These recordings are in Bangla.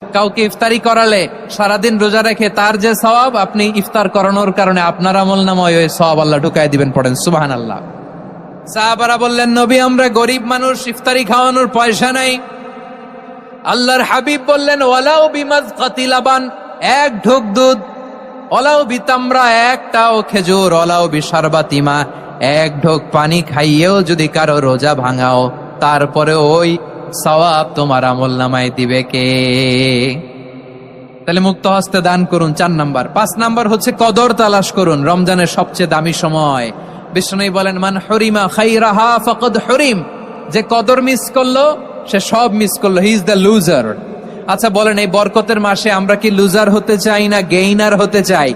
কাউকে ইফতারি করালে সারাদিন রোজা রেখে তার যে সওয়াব, আপনি ইফতার করানোর কারণে আপনার আমলনামায় ওই সওয়াব আল্লাহ ঢুকাই দিবেন। পড়েন সুবহানাল্লাহ। সাহাবারা বললেন, নবী আমরা গরিব মানুষ, ইফতারি খাওয়ানোর পয়সা নাই। আল্লাহর হাবিব বললেন, ওয়ালাউ বিমাজকাতি লাবান, এক ঢোক দুধ, ওয়ালাউ বিতামরা, একটাও খেজুর, ওয়ালাউ বিশারবাতি মা, এক ঢোক পানি খাইয়েও যদি কারো রোজা ভাঙাও, তারপরে ওই সওয়াব তোমার আমলনামায় দিবে কে? তাহলে মুক্ত হস্তে দান করুন, 4 নাম্বার। 5 নাম্বার হচ্ছে কদর তালাশ করুন। রমজানের সবচেয়ে দামি সময়। বিষ্ণু বলেন, মান হরিমা খাইরাহা ফাকাদ হরিম, যে কদর মিস করলো সে সব মিস করলো, হি ইজ দ্য লুজার। আচ্ছা বলেন, এই বরকতের মাসে আমরা কি লুজার হতে চাই না গেইনার হতে চাই?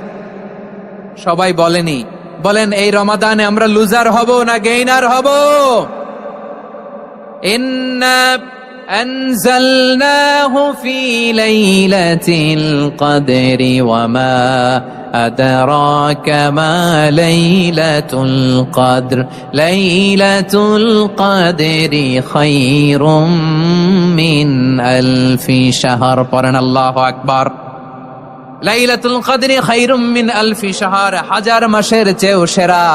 সবাই বলেনি, বলেন এই রমাদানে আমরা লুজার হব না গেইনার হব? ইন্না আনজালনাহু ফি লাইলাতিল কদরি ওয়া মা আদরাকা মা লাইলাতুল কদর, লাইলাতুল কদরি খায়রুম মিন আলফি শাহর। পড়েন আল্লাহু আকবার। লাইলাতুল কদরি খায়রুম মিন আলফি শাহর, 1000 মাসের চেয়েও সেরা।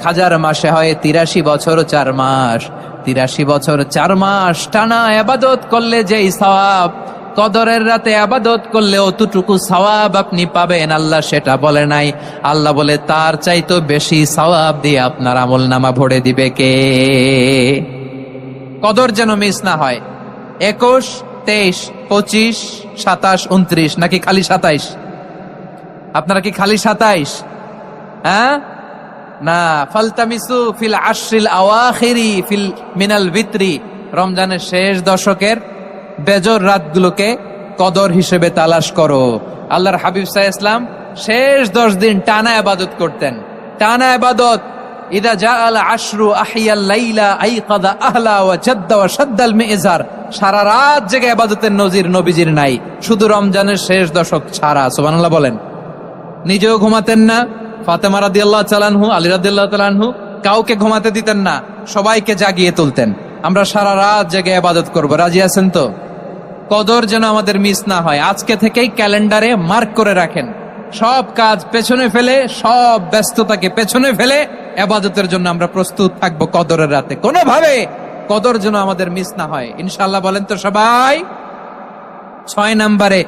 1000 মাসে হয় 83 বছর 4 মাস। 83 বছর 4 মাস টানা ইবাদত করলে যেই সওয়াব, কদরের রাতে ইবাদত করলে অতটুকু সওয়াব আপনি পাবেন, আল্লাহ সেটা বলে নাই। আল্লাহ বলে তার চাইতো বেশি সওয়াব দিয়ে আপনার আমলনামা ভরে দিবে কে? কদর যেন মিস না হয়। 21, 23, 25, 27, 29 নাকি খালি 27? আপনারা কি খালি 27? হ্যাঁ না, ফালতামিসু ফিল আশরিল আওয়াখিরি ফিল মিনাল ভিতরি, রমজানের শেষ দশকের বেজর রাতগুলোকে কদর হিসেবে তালাশ করো। আল্লাহর হাবিব সাল্লাল্লাহু আলাইহি ওয়াসাল্লাম শেষ 10 দিন টানা ইবাদত করতেন, টানা ইবাদত। ইদা জাআল আশরু আহিয়াল লাইলা আইকাদা আহলা ওয়া জাদ্দা ওয়া শাদ্দাল মিজার, সারা রাত জেগে ইবাদতের নজির নবীজির নাই, শুধু রমজানের শেষ দশক ছাড়া। সুবহানাল্লাহ বলেন। নিজেও ঘুমাতেন না। ফাতেমা রাদিয়াল্লাহু তাআলা আনহু, আলী রাদিয়াল্লাহু তাআলা আনহু কাউকে ঘুমাতে দিতেন না, সবাইকে জাগিয়ে তুলতেন। আমরা সারা রাত জেগে ইবাদত করব, রাজি আছেন তো? কদর যেন আমাদের মিস না হয়। আজকে থেকেই ক্যালেন্ডারে মার্ক করে রাখেন, সব কাজ পেছনে ফেলে, সব ব্যস্ততাকে পেছনে ফেলে ইবাদতের জন্য আমরা প্রস্তুত থাকবো কদরের রাতে। কোনোভাবে কদর যেন আমাদের মিস না হয়, ইনশাআল্লাহ। বলেন তো সবাই। 6 নম্বরে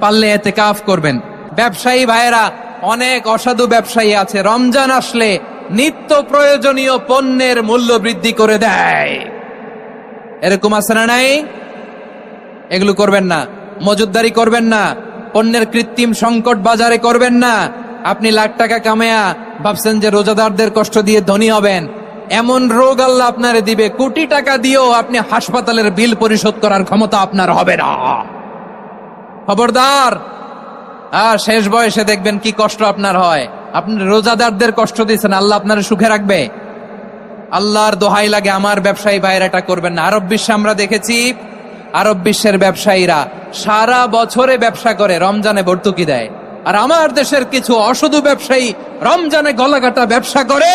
পারলে ইতিকাফ করবেন। ব্যবসায়ী ভাইয়েরা, অনেক অসাধু ব্যবসায়ী আছে, রমজান আসলে নিত্য প্রয়োজনীয় পণ্যের মূল্য বৃদ্ধি করে দেয়। এরকম আছে না নাই? এগুলো করবেন না। মজুদদারি করবেন না। পণ্যের কৃত্রিম সংকট বাজারে করবেন না। আপনি লাখ টাকা কামায়া ভাবছেন যে রোজাদারদের কষ্ট দিয়ে ধনী হবেন, এমন রোগ আল্লাহ আপনারে দিবে, কোটি টাকা দিয়েও আপনি হাসপাতালের বিল পরিশোধ করার ক্ষমতা আপনার হবে না। খবরদার। শেষ বয়সে দেখবেন কি কষ্ট আপনার হয়। আপনি রোজাদারদের কষ্ট দিচ্ছেন, আল্লাহ আপনার সুখে রাখবে? আল্লাহর দোহাই লাগে, আমার ব্যবসায়ী ভাইয়েরা এটা করবেন না। আরব বিশ্বে আমরা দেখেছি, আরব বিশ্বের ব্যবসায়ীরা সারা বছরে ব্যবসা করে, রমজানে ভর্তুকি দেয়। আর আমার দেশের কিছু অসাধু ব্যবসায়ী রমজানে গলাকাটা ব্যবসা করে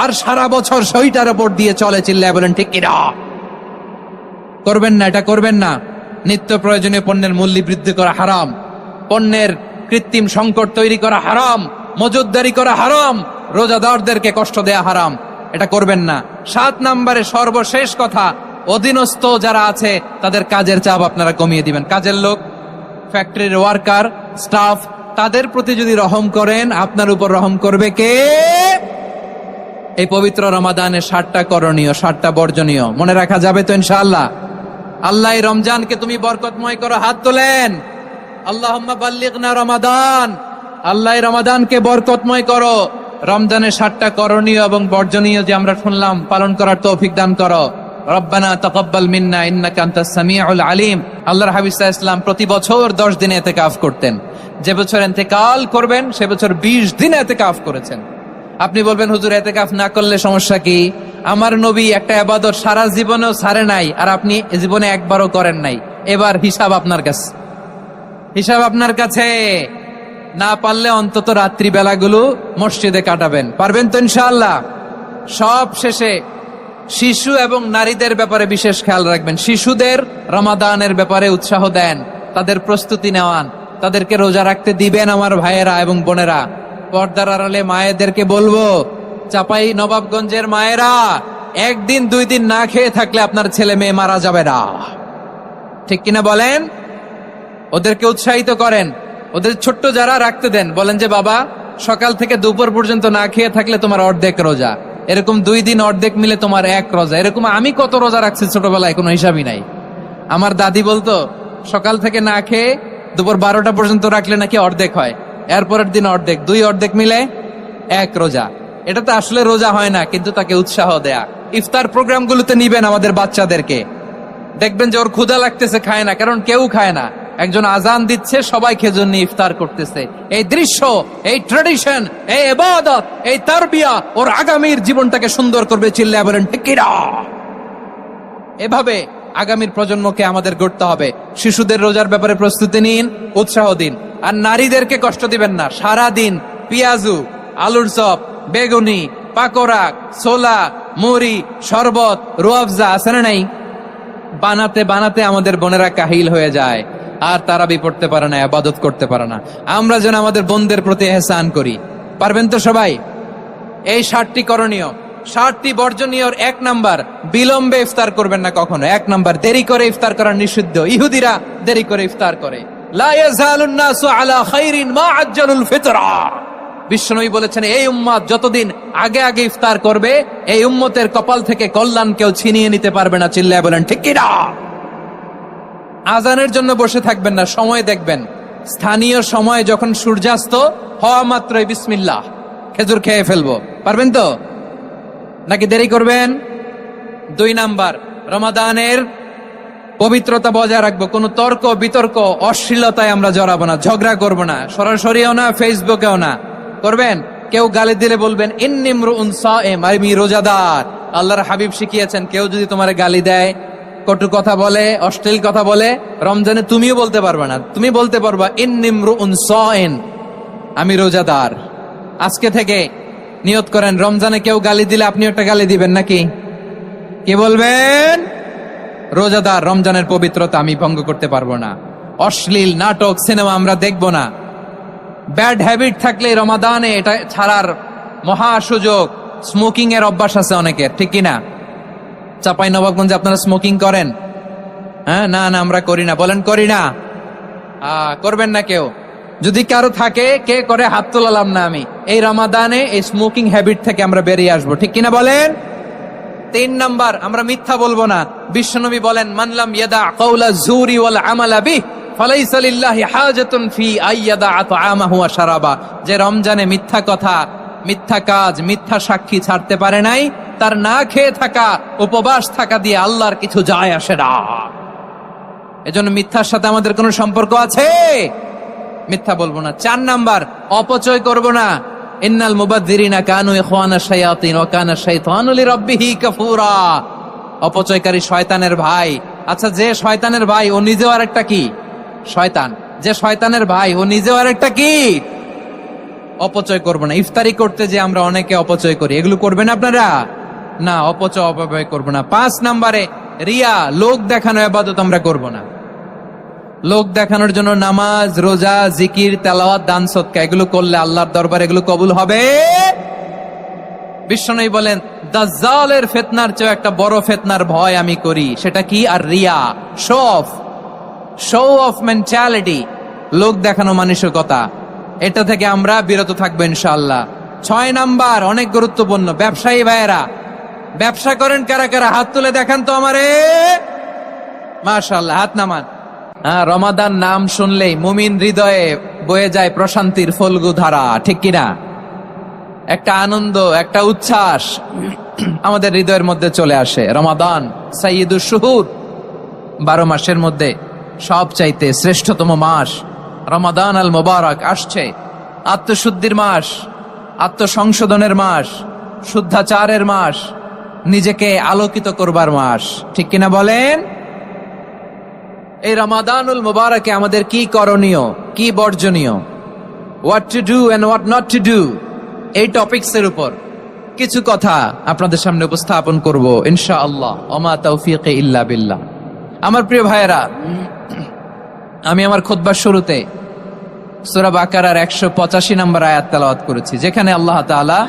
আর সারা বছর সইটার উপর দিয়ে চলে। চিল্লায় বলেন ঠিক কিনা? করবেন না, এটা করবেন না। নিত্য প্রয়োজনীয় পণ্যের মূল্য বৃদ্ধি করা হারাম, পণ্যের কৃত্রিম সংকট তৈরি করা হারাম, মজুদদারি করা হারাম, রোজাদারদেরকে কষ্ট দেয়া হারাম, এটা করবেন না। 7 নম্বরে সর্বশেষ কথা, অধীনস্থ যারা আছে তাদের কাজের চাপ আপনারা কমিয়ে দিবেন। কাজের লোক, ফ্যাক্টরির ওয়ার্কার, স্টাফ, তাদের প্রতি যদি রহম করেন, আপনার উপর রহম করবে কে? এই পবিত্র রমাদানে 7টা করণীয়, 7টা বর্জনীয় মনে রাখা যাবে তো ইনশাআল্লাহ? আল্লাহ এই রমজানকে তুমি বরকতময় করো। হাত তোলেন। আল্লাহুম্মা বাল্লিগনা রমাদান। আল্লাহ এই রমাদানকে বরকতময় করো। রমজানের 7টা করণীয় এবং বর্জনীয় যে আমরা শুনলাম, পালন করার তৌফিক দান করো। রব্বানা তাকাব্বাল মিন্না ইন্নাকা আনতাস সামিউল আলিম। আল্লাহর হাবিব সাল্লাল্লাহু আলাইহি ওয়াসাল্লাম প্রতি বছর 10 দিনে ইতিকাফ করতেন। যে বছর ইন্তেকাল করবেন সে বছর 20 দিনে ইতিকাফ করেছেন। আপনি বলবেন, হুজুর ইতিকাফ না করলে সমস্যা কি? আমার নবী একটা ইবাদত সারা জীবনেও ছাড়ে নাই, আর আপনি জীবনে একবারও করেন নাই। এবার হিসাব আপনার কাছে, হিসাব আপনার কাছে। না পারলে অন্তত রাত্রি বেলাগুলো মসজিদে কাটাবেন। পারবেন তো ইনশাআল্লাহ? সব শেষে শিশু এবং নারীদের ব্যাপারে বিশেষ খেয়াল রাখবেন। শিশুদের রমাদানের ব্যাপারে উৎসাহ দেন, তাদের প্রস্তুতি নেওয়ান, তাদেরকে রোজা রাখতে দিবেন। আমার ভাইয়েরা এবং বোনেরা, পর্দার আড়ালে মায়েদেরকে বলবো, চাপাই নবাবগঞ্জের মায়েরা, একদিন 2 দিন না খেয়ে থাকলে আপনার ছেলে মেয়ে মারা যাবে না, ঠিক কিনা বলেন? ওদেরকে উৎসাহিত করেন, ওদের ছোট্ট যারা রাখতে দেন, বলেন যে বাবা সকাল থেকে দুপুর পর্যন্ত না খেয়ে থাকলে তোমার অর্ধেক রোজা, এরকম 2 দিন অর্ধেক মিলে তোমার 1 রোজা। এরকম আমি কত রোজা রাখছি ছোটবেলায়, কোনো হিসাবই নাই। আমার দাদি বলতো সকাল থেকে না খেয়ে দুপুর 12টা পর্যন্ত রাখলে নাকি অর্ধেক হয়, এরপরের দিন অর্ধেক, 2 অর্ধেক মিলে 1 রোজা। এটা তো আসলে রোজা হয় না, কিন্তু তাকে উৎসাহ দেয়া। ইফতার প্রোগ্রামগুলোতে নিবেন আমাদের বাচ্চাদেরকে, দেখবেন যে ওর ক্ষুধা লাগতেছে, খায় না, কারণ কেউ খায় না, একজন আজান দিচ্ছে, সবাই খেজুর নিয়ে ইফতার করতেছে। এই দৃশ্য, এই ট্রেডিশন, এই ইবাদত, এই তারবিয়া ওর আগামীর জীবনটাকে সুন্দর করবে। চিল্লায়া বলেন ঠিক কিনা? এভাবে আগামীর প্রজন্মকে আমাদের গড়তে হবে। শিশুদের রোজার ব্যাপারে প্রস্তুতি নিন, উৎসাহ দিন। আর নারীদেরকে কষ্ট দিবেন না। সারা দিন পেঁয়াজু, আলুর চপ, বেগুনি, পাকোড়া, ছোলা, মুড়ি, শরবত, রুয়াফজা আছে না নাই, বানাতে বানাতে আমাদের বোনেরা কাহিল হয়ে যায়, আর তারাবি পড়তে পারে না, ইবাদত করতে পারে না। আমরা যেন আমাদের বোনদের প্রতি ইহসান করি। পারবেন তো সবাই? এই 7টি করণীয়, 7টি বর্জনীয়। 1 নাম্বার, বিলম্বে ইফতার করবেন না কখনো। 1 নাম্বার, দেরি করে ইফতার করা নিষিদ্ধ। ইহুদিরা দেরি করে ইফতার করে। লা ইয়াজালুন নাসু আলা খাইরিন মা আজ্জালুল ফিতরা। বিশ্বনবী বলেছেন, এই উম্মত যতদিন আগে আগে ইফতার করবে, এই উম্মতের কপাল থেকে কল্যাণ কেউ ছিনিয়ে নিতে পারবে না। চিল্লায় বলেন ঠিক কিনা? আজানের জন্য বসে থাকবেন না, সময় দেখবেন। স্থানীয় সময় যখন সূর্যাস্ত হওয়া মাত্রই বিসমিল্লাহ, খেজুর খেয়ে ফেলবো। পারবেন তো নাকি দেরি করবেন? 2 নাম্বার, রমাদানের পবিত্রতা বজায় রাখবো। কোনো তর্ক বিতর্ক অশ্লীলতায় আমরা জড়াবো না, ঝগড়া করবো না, সরাসরিও না, ফেসবুকেও না। করবেন কেউ গালি দিলে বলবেন ইন্নিমরুউন সায়েম, আমি রোজাদার। আল্লাহর হাবিব শিখিয়েছেন, কেউ যদি তোমার গালি দেয়, কটু কথা বলে, অশ্লীল কথা বলে, রমজানে তুমিও বলতে পারবে না। তুমি বলতে পারবা ইন্নিমরুউন সায়েম, আমি রোজাদার। আজকে থেকে নিয়ত করেন, রমজানে কেউ গালি দিলে আপনি একটা গালি দিবেন নাকি? কি বলবেন? রোজাদার, রমজানের পবিত্রতা আমি ভঙ্গ করতে পারবো না। অশ্লীল নাটক, সিনেমা আমরা দেখবো না। ব্যাড হ্যাবিট থাকলে রমাদানে এটা ছাড়ার মহা সুযোগ। স্মোকিং এর অভ্যাস আছে অনেকের, ঠিক কিনা? চাপাই নবাবগঞ্জে আপনারা স্মোকিং করেন? হ্যাঁ, না না আমরা করি না। বলেন করি না? করবেন না কেউ? যদি কারো থাকে, কে করে হাত তোলালাম না আমি। এই রমাদানে এই স্মোকিং হ্যাবিট থেকে আমরা বেরিয়ে আসবো, ঠিক কিনা বলেন? 3 নাম্বার, আমরা মিথ্যা বলবো না। বিশ্বনবী বলেন, মানলাম ইয়াদা কাওলা যুরি ওয়াল আমালা বিহি ফালাইসা লিল্লাহি হাজাতুন ফি আইয়াদা আতআমাহু ওয়া শারাবা। যে রমজানে মিথ্যা কথা, মিথ্যা কাজ, মিথ্যা সাক্ষী ছাড়তে পারে নাই, তার না খেয়ে থাকা, উপবাস থাকা দিয়ে আল্লাহর কিছু যায় আসে না। এজন্য মিথ্যার সাথে আমাদের কোনো সম্পর্ক আছে? মিথ্যা বলবো না। 4 নাম্বার, অপচয় করব না। ইন্নাল মুবাযযিরিনা কানু ইখওয়ানা শায়াতিন ওয়া কানা শাইতানু লিরাব্বিহি কাফুরা। অপচয়কারী শয়তানের ভাই। আচ্ছা, যে শয়তানের ভাই ও নিজেও আরেকটা কি? শয়তান। যে শয়তানের ভাই ও নিজেও আরেকটা কি? অপচয় করব না। ইফতারি করতে যে আমরা অনেকে অপচয় করি, এগুলো করবেন আপনারা? না, অপচয় অপব্যয় করব না। 5 নাম্বারে, রিয়া, লোক দেখানো ইবাদত আমরা করব না। লোক দেখানোর জন্য নামাজ, রোজা, জিকির, তেলাওয়াত, দান, সদকা এগুলো করলে আল্লাহর দরবারে এগুলো কবুল হবে? বিশ্বনবী বলেন, দাজ্জালের ফিতনার চেয়ে একটা বড় ফিতনার ভয় আমি করি। সেটা কি? আর রিয়া, শো অফ মেন্টালিটি, লোক দেখানো মানসিকতা। এটা থেকে আমরা বিরত থাকবো ইনশাআল্লাহ। 6 নাম্বার, অনেক গুরুত্বপূর্ণ। ব্যবসায়ী ভাইয়েরা, ব্যবসা করেন কারা কারা? হাত তুলে দেখান তো আমারে। মাশাআল্লাহ, হাত নামান। রমাদান নাম শুনলেই মুমিন হৃদয়ে বয়ে যায় প্রশান্তির ফল্গু ধারা, ঠিক কিনা? একটা আনন্দ, একটা উচ্ছ্বাস আমাদের হৃদয়ের মধ্যে চলে আসে। রমাদান সাইয়্যিদুশ শুহুর, 12 মাসের মধ্যে সবচাইতে শ্রেষ্ঠতম মাস রমাদান আল মুবারক আসছে। আত্মশুদ্ধির মাস, আত্মসংশোধনের মাস, শুদ্ধাচারের মাস, নিজেকে আলোকিত করবার মাস, ঠিক কিনা বলেন? এই রমাদানুল মুবারকে আমাদের কি করণীয়, কি বর্জনীয়, what to do and what not to do, এই টপিকস এর উপর কিছু কথা আপনাদের সামনে উপস্থাপন করব ইনশাআল্লাহ। ওমা তাওফীক ইল্লা বিল্লাহ। আমার প্রিয় ভাইয়েরা, আমি আমার খুতবার শুরুতে সূরা বাকারার 185 নম্বর আয়াত তেলাওয়াত করেছি, যেখানে আল্লাহ তাআলা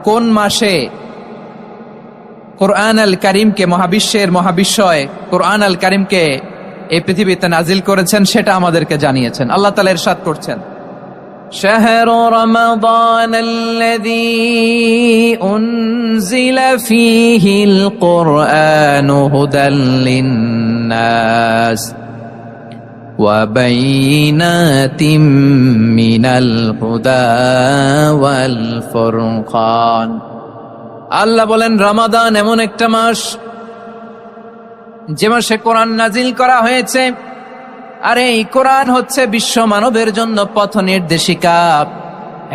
কোন মাসে কোরআন আল কারীমকে, মহাবিশ্বের মহাবিশ্বয় কোরআন আল কারীমকে এই পৃথিবীতে নাজিল করেছেন সেটা আমাদেরকে জানিয়েছেন। আল্লাহ তাআলা ইরশাদ করছেন, شهر رمضان الذي أنزل فيه القرآن هدى للناس وبينات من الهدى والفرقان। আল্লাহ বলেন, রমাদান এমন একটা মাস যে মাসে কোরআন নাজিল করা হয়েছে। আর এই কোরআন হচ্ছে বিশ্ব মানবের জন্য পথ নির্দেশিকা,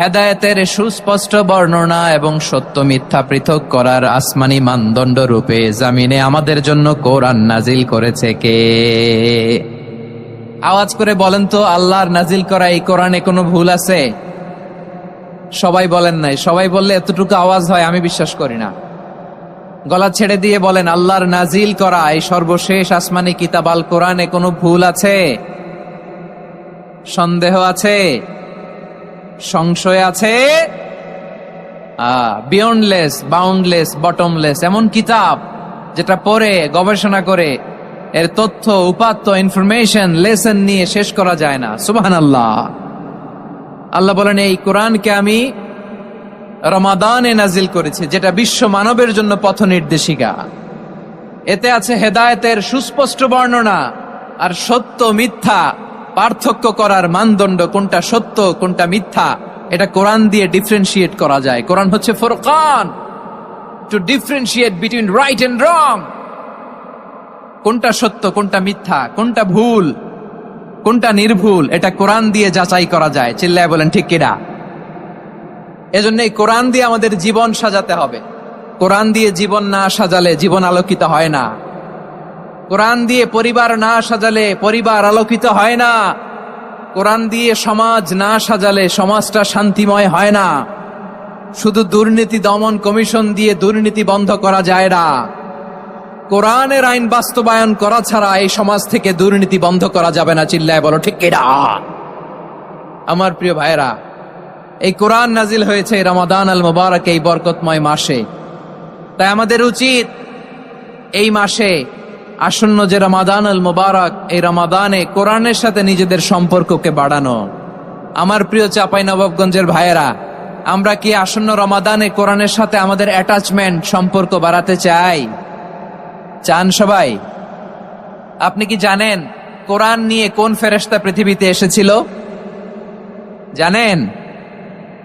হেদায়েতের সুস্পষ্ট বর্ণনা এবং সত্য মিথ্যা পৃথক করার আসমানি মানদণ্ড রূপে জামিনে আমাদের জন্য কোরআন নাজিল করেছে কে? আওয়াজ করে বলেন তো, আল্লাহর নাজিল করা এই কোরআনে কোনো ভুল আছে? সবাই বলেন নাই। সবাই বললে এতটুকু আওয়াজ হয় আমি বিশ্বাস করি না। গলা ছেড়ে দিয়ে বলেন, আল্লাহর নাজিল করা এই সর্বশেষ আসমানি কিতাব আল কোরআনে কোনো ভুল আছে? সন্দেহ আছে? সংশয় আছে? বিয়ন্ডলেস, বাউন্ডলেস, বটমলেস এমন কিতাব যেটা পড়ে গবেষণা করে এর তথ্য, উপাত্ত, ইনফরমেশন, লেসন নিয়ে শেষ করা যায় না। সুবহানাল্লাহ। আল্লাহ বলেন, এই কোরআনকে আমি রমাদানে নাজিল করেছি, যেটা বিশ্ব মানবের জন্য পথ নির্দেশিকা। এতে আছে হেদায়েতের সুস্পষ্ট বর্ণনা আর সত্য মিথ্যা পার্থক্য করার মানদণ্ড, কোনটা সত্য কোনটা মিথ্যা এটা কোরআন দিয়ে ডিফারেন্সিয়েট করা যায়। কোরআন হচ্ছে ফুরকান, to differentiate between right and wrong. কোনটা সত্য কোনটা মিথ্যা, কোনটা ভুল কোনটা নির্ভুল, এটা কোরআন দিয়ে যাচাই করা যায়। চিল্লায় বলেন ঠিক কিনা? এজন্য এই কোরআন দিয়ে আমাদের জীবন সাজাতে হবে। কোরআন দিয়ে জীবন না সাজালে জীবন আলোকিত হয় না। কোরআন দিয়ে পরিবার না সাজালে পরিবার আলোকিত হয় না। কোরআন দিয়ে সমাজ না সাজালে সমাজটা শান্তিময় হয় না। শুধু দুর্নীতি দমন কমিশন দিয়ে দুর্নীতি বন্ধ করা যায় না। কোরআনের আইন বাস্তবায়ন করা ছাড়া এই সমাজ থেকে দুর্নীতি বন্ধ করা যাবে না। চিল্লায় বলো ঠিক কিনা? আমার প্রিয় ভাইরা, এই কোরআন নাজিল হয়েছে রমাদান আল মুবারক, এই বরকতময় মাসে। তাই আমাদের উচিত এই মাসে আসন্ন যে রমাদান আল মুবারক, এই রমাদানে কোরআনের সাথে নিজেদের সম্পর্ককে বাড়ানো। আমার প্রিয় চাঁপাইনবাবগঞ্জের ভাইয়েরা, আমরা কি আসন্ন রমাদানে কোরআনের সাথে আমাদের অ্যাটাচমেন্ট, সম্পর্ক বাড়াতে চাই? চান সবাই? আপনি কি জানেন কোরআন নিয়ে কোন ফেরেশতা পৃথিবীতে এসেছিল? জানেন?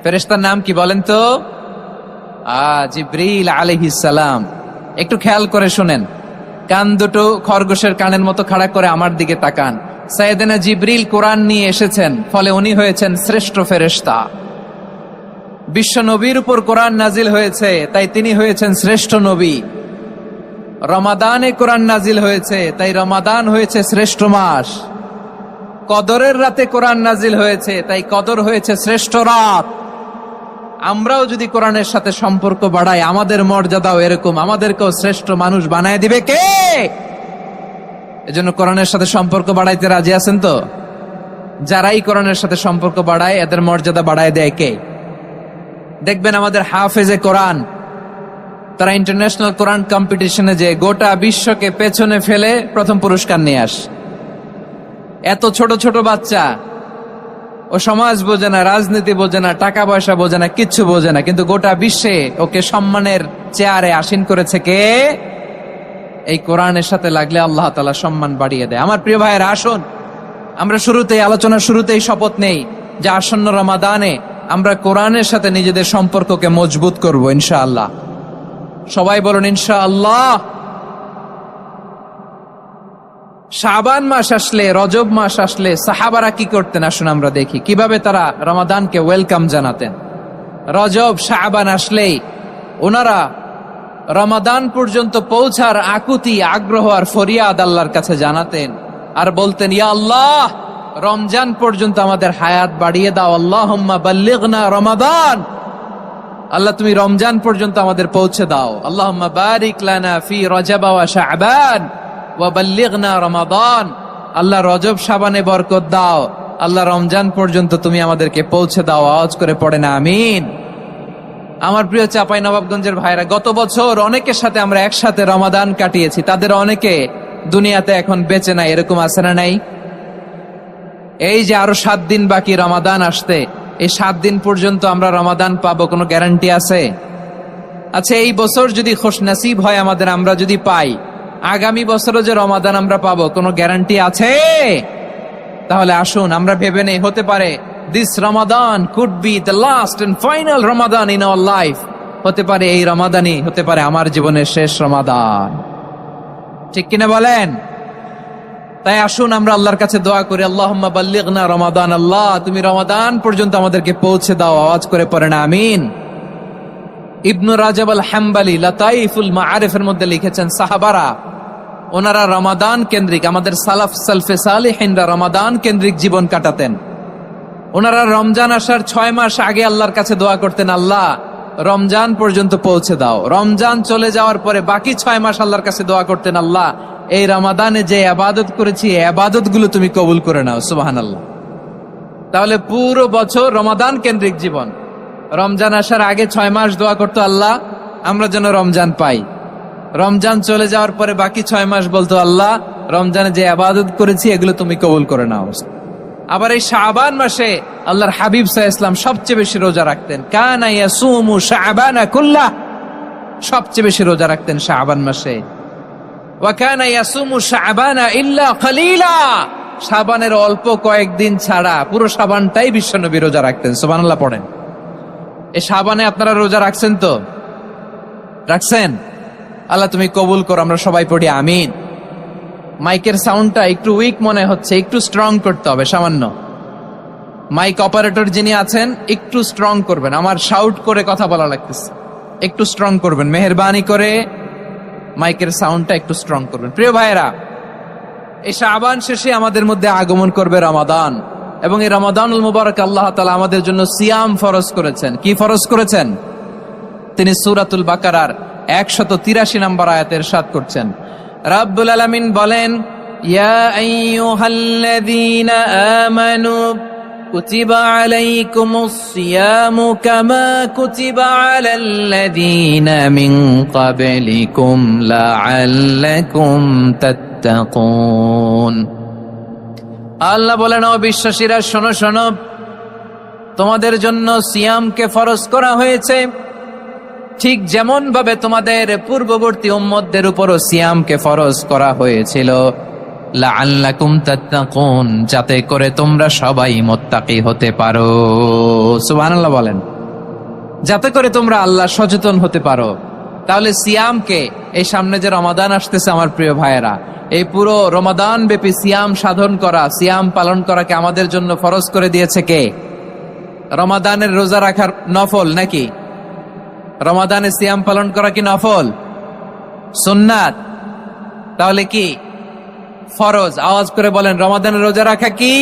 ফেরেশতার নাম কি বলেন তো? জিবরিল আলাইহিস সালাম। একটু খেয়াল করে শুনেন, কান দুটো খরগোশের কানের মতো খাড়া করে আমার দিকে তাকান। সাইয়েদনা জিবরিল কোরআন নিয়ে এসেছেন, ফলে উনি হয়েছেন শ্রেষ্ঠ ফেরেশতা। বিশ্ব নবীর উপর কোরআন নাজিল হয়েছে, তাই তিনি হয়েছেন শ্রেষ্ঠ নবী। রমাদানে কোরআন নাজিল হয়েছে, তাই রমাদান হয়েছে শ্রেষ্ঠ মাস। কদরের রাতে কোরআন নাজিল হয়েছে, তাই কদর হয়েছে শ্রেষ্ঠ রাত। আমরাও যদি কোরআনের সাথে সম্পর্ক বাড়াই, আমাদের মর্যাদাও এরকম, আমাদেরকেও শ্রেষ্ঠ মানুষ বানায় দিবে কে? এজন্য কোরআনের সাথে সম্পর্ক বাড়াইতে রাজি আছেন তো? যারাই কোরআনের সাথে সম্পর্ক বাড়ায় এদের মর্যাদা বাড়ায় দেয় কে? দেখবেন আমাদের হাফেজে কোরআন, তারা ইন্টারন্যাশনাল কোরআন কম্পিটিশনে যে গোটা বিশ্বকে পেছনে ফেলে প্রথম পুরস্কার নিয়ে আস। এত ছোট ছোট বাচ্চা, ও সমাজ বোঝে না, রাজনীতি বোঝে না, টাকা পয়সা বোঝে না, কিচ্ছু বোঝে না, কিন্তু গোটা বিশ্বে ওকে সম্মানের চেয়ারে আসীন করেছে কে? এই কোরআনের সাথে লাগলে আল্লাহ তাআলা সম্মান বাড়িয়ে দেয়। আমার প্রিয় ভাইয়েরা, আসুন আমরা আলোচনার শুরুতেই শপথ নেই যে আসন্ন রমাদানে আমরা কোরআনের সাথে নিজেদের সম্পর্ককে মজবুত করব ইনশাআল্লাহ। সবাই বলুন ইনশাআল্লাহ। শাবান মাস আসলে, রজব মাস আসলে সাহাবারা কি করতেন আসুন আমরা দেখি কিভাবে তারা রমাদানকে ওয়েলকাম জানাতেন। রজব শাবান আসলেই ওনারা রমাদান পর্যন্ত পৌঁছার আকুতি, আগ্রহ আর ফরিয়াদ আল্লাহর কাছে জানাতেন আর বলতেন, ইয়া আল্লাহ, রমজান পর্যন্ত আমাদের হায়াত বাড়িয়ে দাও। আল্লাহুম্মা বাল্লিগনা রমাদান। আল্লাহ তুমি রমজান পর্যন্ত আমাদের পৌঁছে দাও। আল্লাহুম্মা বারিক লানা ফি রজব ওয়া শাবান ওয়া বাল্লিগনা রমাদান। আল্লাহ রজব শাবানে বরকত দাও, আল্লাহ রমজান পর্যন্ত তুমি আমাদেরকে পৌঁছে দাও। আওয়াজ করে পড়ে না আমিন। আমার প্রিয় চাঁপাইনবাবগঞ্জের ভাইরা, গত বছর অনেকের সাথে আমরা একসাথে রমাদান কাটিয়েছি, তাদের অনেকে দুনিয়াতে এখন বেঁচে নাই, এরকম আছে না নাই? এই যে আরো 7 দিন বাকি রমাদান আসতে, এই 7 দিন পর্যন্ত আমরা রমাদান পাবো, কোনো গ্যারান্টি আছে? আচ্ছা, এই বছর যদি খুশনসিব হয় আমাদের, আমরা যদি পাই, আগামী বছরও যে রমাদান আমরা পাবো, কোনো গ্যারান্টি আছে? তাহলে আসুন আমরা ভেবে নেই, হতে পারে this Ramadan could be the last and final Ramadan in our life. হতে পারে এই রমাদানই হতে পারে আমার জীবনের শেষ রমাদান। ঠিক কিনা বলেন? তাই আসুন আমরা আল্লাহর কাছে দোয়া করি, আল্লাহুম্মা বাল্লিগনা রমাদান। আল্লাহ তুমি রমাদান পর্যন্ত আমাদেরকে পৌঁছে দাও। আওয়াজ করে পড়েন আমিন। ইবনু রাজব আল হাম্বলি লাতাইফুল মাআরিফের মধ্যে লিখেছেন, সাহাবারা ওনারা রমাদান কেন্দ্রিক, আমাদের সালাফ সালফে সালিহিনরা রমাদান কেন্দ্রিক জীবন কাটাতেন। ওনারা রমজান আসার 6 মাস আগে আল্লাহর কাছে দোয়া করতেন, আল্লাহ রমজান পর্যন্ত পৌঁছে দাও। রমজান চলে যাওয়ার পরে বাকি 6 মাস আল্লাহর কাছে দোয়া করতেন, আল্লাহ এই রমাদানে যে ইবাদত করেছি এই ইবাদত গুলো তুমি কবুল করে নাও। সুবহানাল্লাহ। তাহলে পুরো বছর রমাদান কেন্দ্রিক জীবন। রমজান আসার আগে 6 মাস দোয়া করতো, আল্লাহ আমরা যেন রমজান পাই। রমজান চলে যাওয়ার পরে বাকি 6 মাস বলতো, আল্লাহ রমজানে যে ইবাদত করেছি এগুলো তুমি কবুল করে নাও। আবার এই শাবান মাসে আল্লাহর হাবিব সাল্লাল্লাহু আলাইহি ওয়াসাল্লাম সবচেয়ে বেশি রোজা রাখতেন। কানা ইয়াসুমু শাবানা কুল্লাহ, সবচেয়ে বেশি রোজা রাখতেন শাবান মাসে। ওয়া কানা ইয়াসুমু শাবানা ইল্লা কালিলা, শাবানের অল্প কয়েকদিন ছাড়া পুরো শাবানটাই বিশ্বনবী রোজা রাখতেন। সুবহানাল্লাহ পড়েন। এই শাবানে আপনারা রোজা রাখছেন তো? রাখছেন? আল্লাহ তুমি কবুল করো। আমরা সবাই পড়ি আমিন। মাইকের সাউন্ডটা একটু উইক মনে হচ্ছে, একটু স্ট্রং করতে হবে সামান্য। মাইক অপারেটর যিনি আছেন একটু স্ট্রং করবেন, আমার শাউট করে কথা বলা লাগতেছে, একটু স্ট্রং করবেন মেহেরবানি করে। মাইকের সাউন্ডটা একটু স্ট্রং করবেন। প্রিয় ভাইয়েরা, এই শাবান শেষে আমাদের মধ্যে আগমন করবে রমাদান, এবং এই রমাদানুল মুবারক আল্লাহ তাআলা আমাদের জন্য সিয়াম ফরজ করেছেন। কি ফরজ করেছেন? তিনি সূরাতুল বাকারার 183 নম্বর আয়াতে ইরশাদ করছেন, রাব্বুল আলামিন বলেন, ইয়া আইয়ুহাল্লাযীনা আমানু কুতিবা আলাইকুমুস সিয়ামু কামা কুতিবা আলাল্লাযীনা মিন ক্বাবলিকুম লাআল্লাকুম তাত্তাকুন। আল্লাহ বলেন, ও বিশ্বাসীরা শোনো শোনো, তোমাদের জন্য সিয়ামকে ফরজ করা হয়েছে, ঠিক যেমন ভাবে তোমাদের পূর্ববর্তী উম্মতদের উপরও সিয়ামকে ফরজ করা হয়েছিল, লাআল্লাকুম তাত্তাকুন, যাতে করে তোমরা সবাই মুত্তাকি হতে পারো। সুবহানাল্লাহ বলেন, যাতে করে তোমরা আল্লাহ সচেতন হতে পারো। তাহলে সিয়ামকে, এই সামনে যে রমাদান আসতেছে আমার প্রিয় ভাইয়েরা, এই পুরো রমাদান ব্যাপী সিয়াম সাধন করা, সিয়াম পালন করাকে আমাদের জন্য ফরজ করে দিয়েছে কে? রমাদানের রোজা রাখার নফল নাকি? রমাদানে সিয়াম পালন করা কি নফল? সুন্নাত? তাহলে কি ফরজ? আওয়াজ করে বলেন, রমাদানের রোজা রাখা কি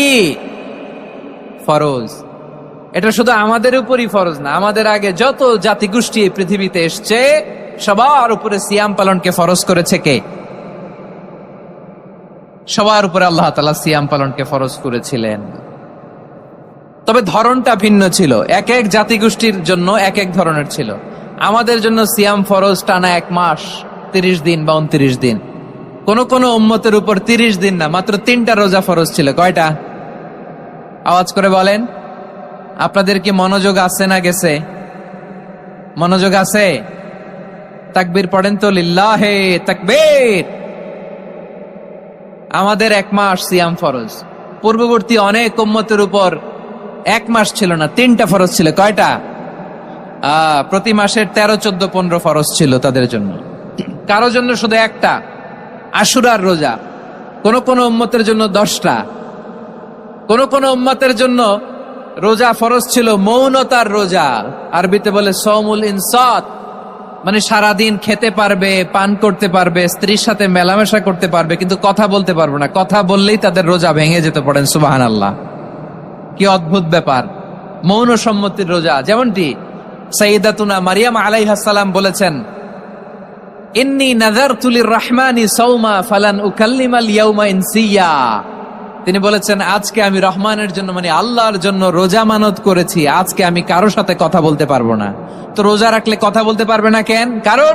ফরজ? এটা শুধু আমাদের উপরই ফরজ না, আমাদের আগে যত জাতিগোষ্ঠী এই পৃথিবীতে এসছে সবার উপরে সিয়াম পালনকে ফরজ করেছে কে? সবার উপরে আল্লাহ তাআলা সিয়াম পালনকে ফরজ করেছিলেন। তবে ধরনটা ভিন্ন ছিল, এক এক জাতিগোষ্ঠীর জন্য এক এক ধরনের ছিল। আমাদের জন্য সিয়াম ফরজ টানা 1 মাস 30 দিন বা 29 দিন। কোন কোন উম্মতের উপর 30 দিন না, মাত্র 3টা রোজা ফরজ ছিল। কয়টা? আওয়াজ করে বলেন। আপনাদের কি মনোযোগ আছে না গেছে? মনোযোগ আছে? তাকবীর পড়েন তো, লিল্লাহে তাকবীর। আমাদের 1 মাস সিয়াম ফরজ। পূর্ববর্তী অনেক উম্মতের উপর 1 মাস ছিল না, 3টা ফরজ ছিল। কয়টা? প্রতি মাসের 13, 14, 15 ফরজ ছিল তাদের জন্য। কারো জন্য শুধু একটা, আশুরার রোজা। কোন কোন উম্মতের জন্য 10টা। কোন কোন উম্মতের জন্য রোজা ফরজ ছিল মৌনতার রোজা, আরবিতে বলে সওমুল ইনসাত, মানে সারাদিন খেতে পারবে, পান করতে পারবে, স্ত্রীর সাথে মেলামেশা করতে পারবে, কিন্তু কথা বলতে পারবে না। কথা বললেই তাদের রোজা ভেঙে যেতে। পড়েন সুবহানাল্লাহ। কি অদ্ভুত ব্যাপার! মৌন সম্মতির রোজা। যেমনটি সাইয়্যিদাতুনা মারিয়াম আলাইহিস সালাম বলেছেন, ইন্নী নাযারতু লির-রাহমানি সাওমা ফালান উকাল্লিমাল ইয়াওমা ইনসিয়া। তিনি বলেছেন, আজকে আমি রহমানের জন্য মানে আল্লাহর জন্য রোজা মানত করেছি, আজকে আমি কারোর সাথে কথা বলতে পারবো না। তো রোজা রাখলে কথা বলতে পারবে না কেন? কারণ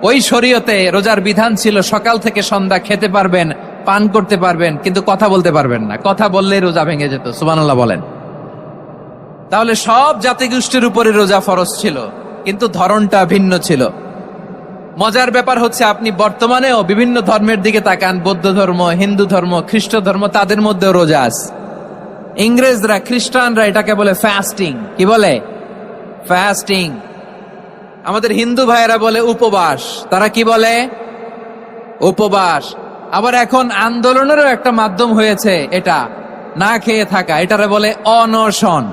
ওই শরীয়তে রোজার বিধান ছিল সকাল থেকে সন্ধ্যা খেতে পারবেন, পান করতে পারবেন, কিন্তু কথা বলতে পারবেন না। কথা বললেই রোজা ভেঙে যেত। সুবহানাল্লাহ বলেন। তাহলে সব জাতিগোষ্ঠীর উপরে রোজা ফরজ ছিল, কিন্তু ধরনটা ভিন্ন ছিল। মজার ব্যাপার হচ্ছে, আপনি বর্তমানেও বিভিন্ন ধর্মের দিকে তাকান, বৌদ্ধ ধর্ম, হিন্দু ধর্ম, খ্রিস্ট ধর্ম, তাদের মধ্যেও রোজা আছে। ইংরেজরা, খ্রিস্টানরা এটাকে বলে ফাস্টিং। কি বলে? ফাস্টিং। আমাদের হিন্দু ভাইয়েরা বলে উপবাস। তারা কি বলে? উপবাস। আবার এখন আন্দোলনেরও একটা মাধ্যম হয়েছে এটা, না খেয়ে থাকা। এটারে বলে অনশন।